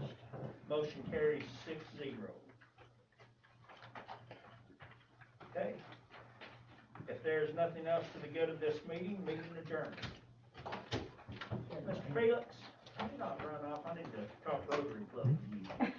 Motion carries 6-0. Okay. If there's nothing else to the good of this meeting adjourned. Mr. Felix, I did not run off, I need to talk Rotary Club to you.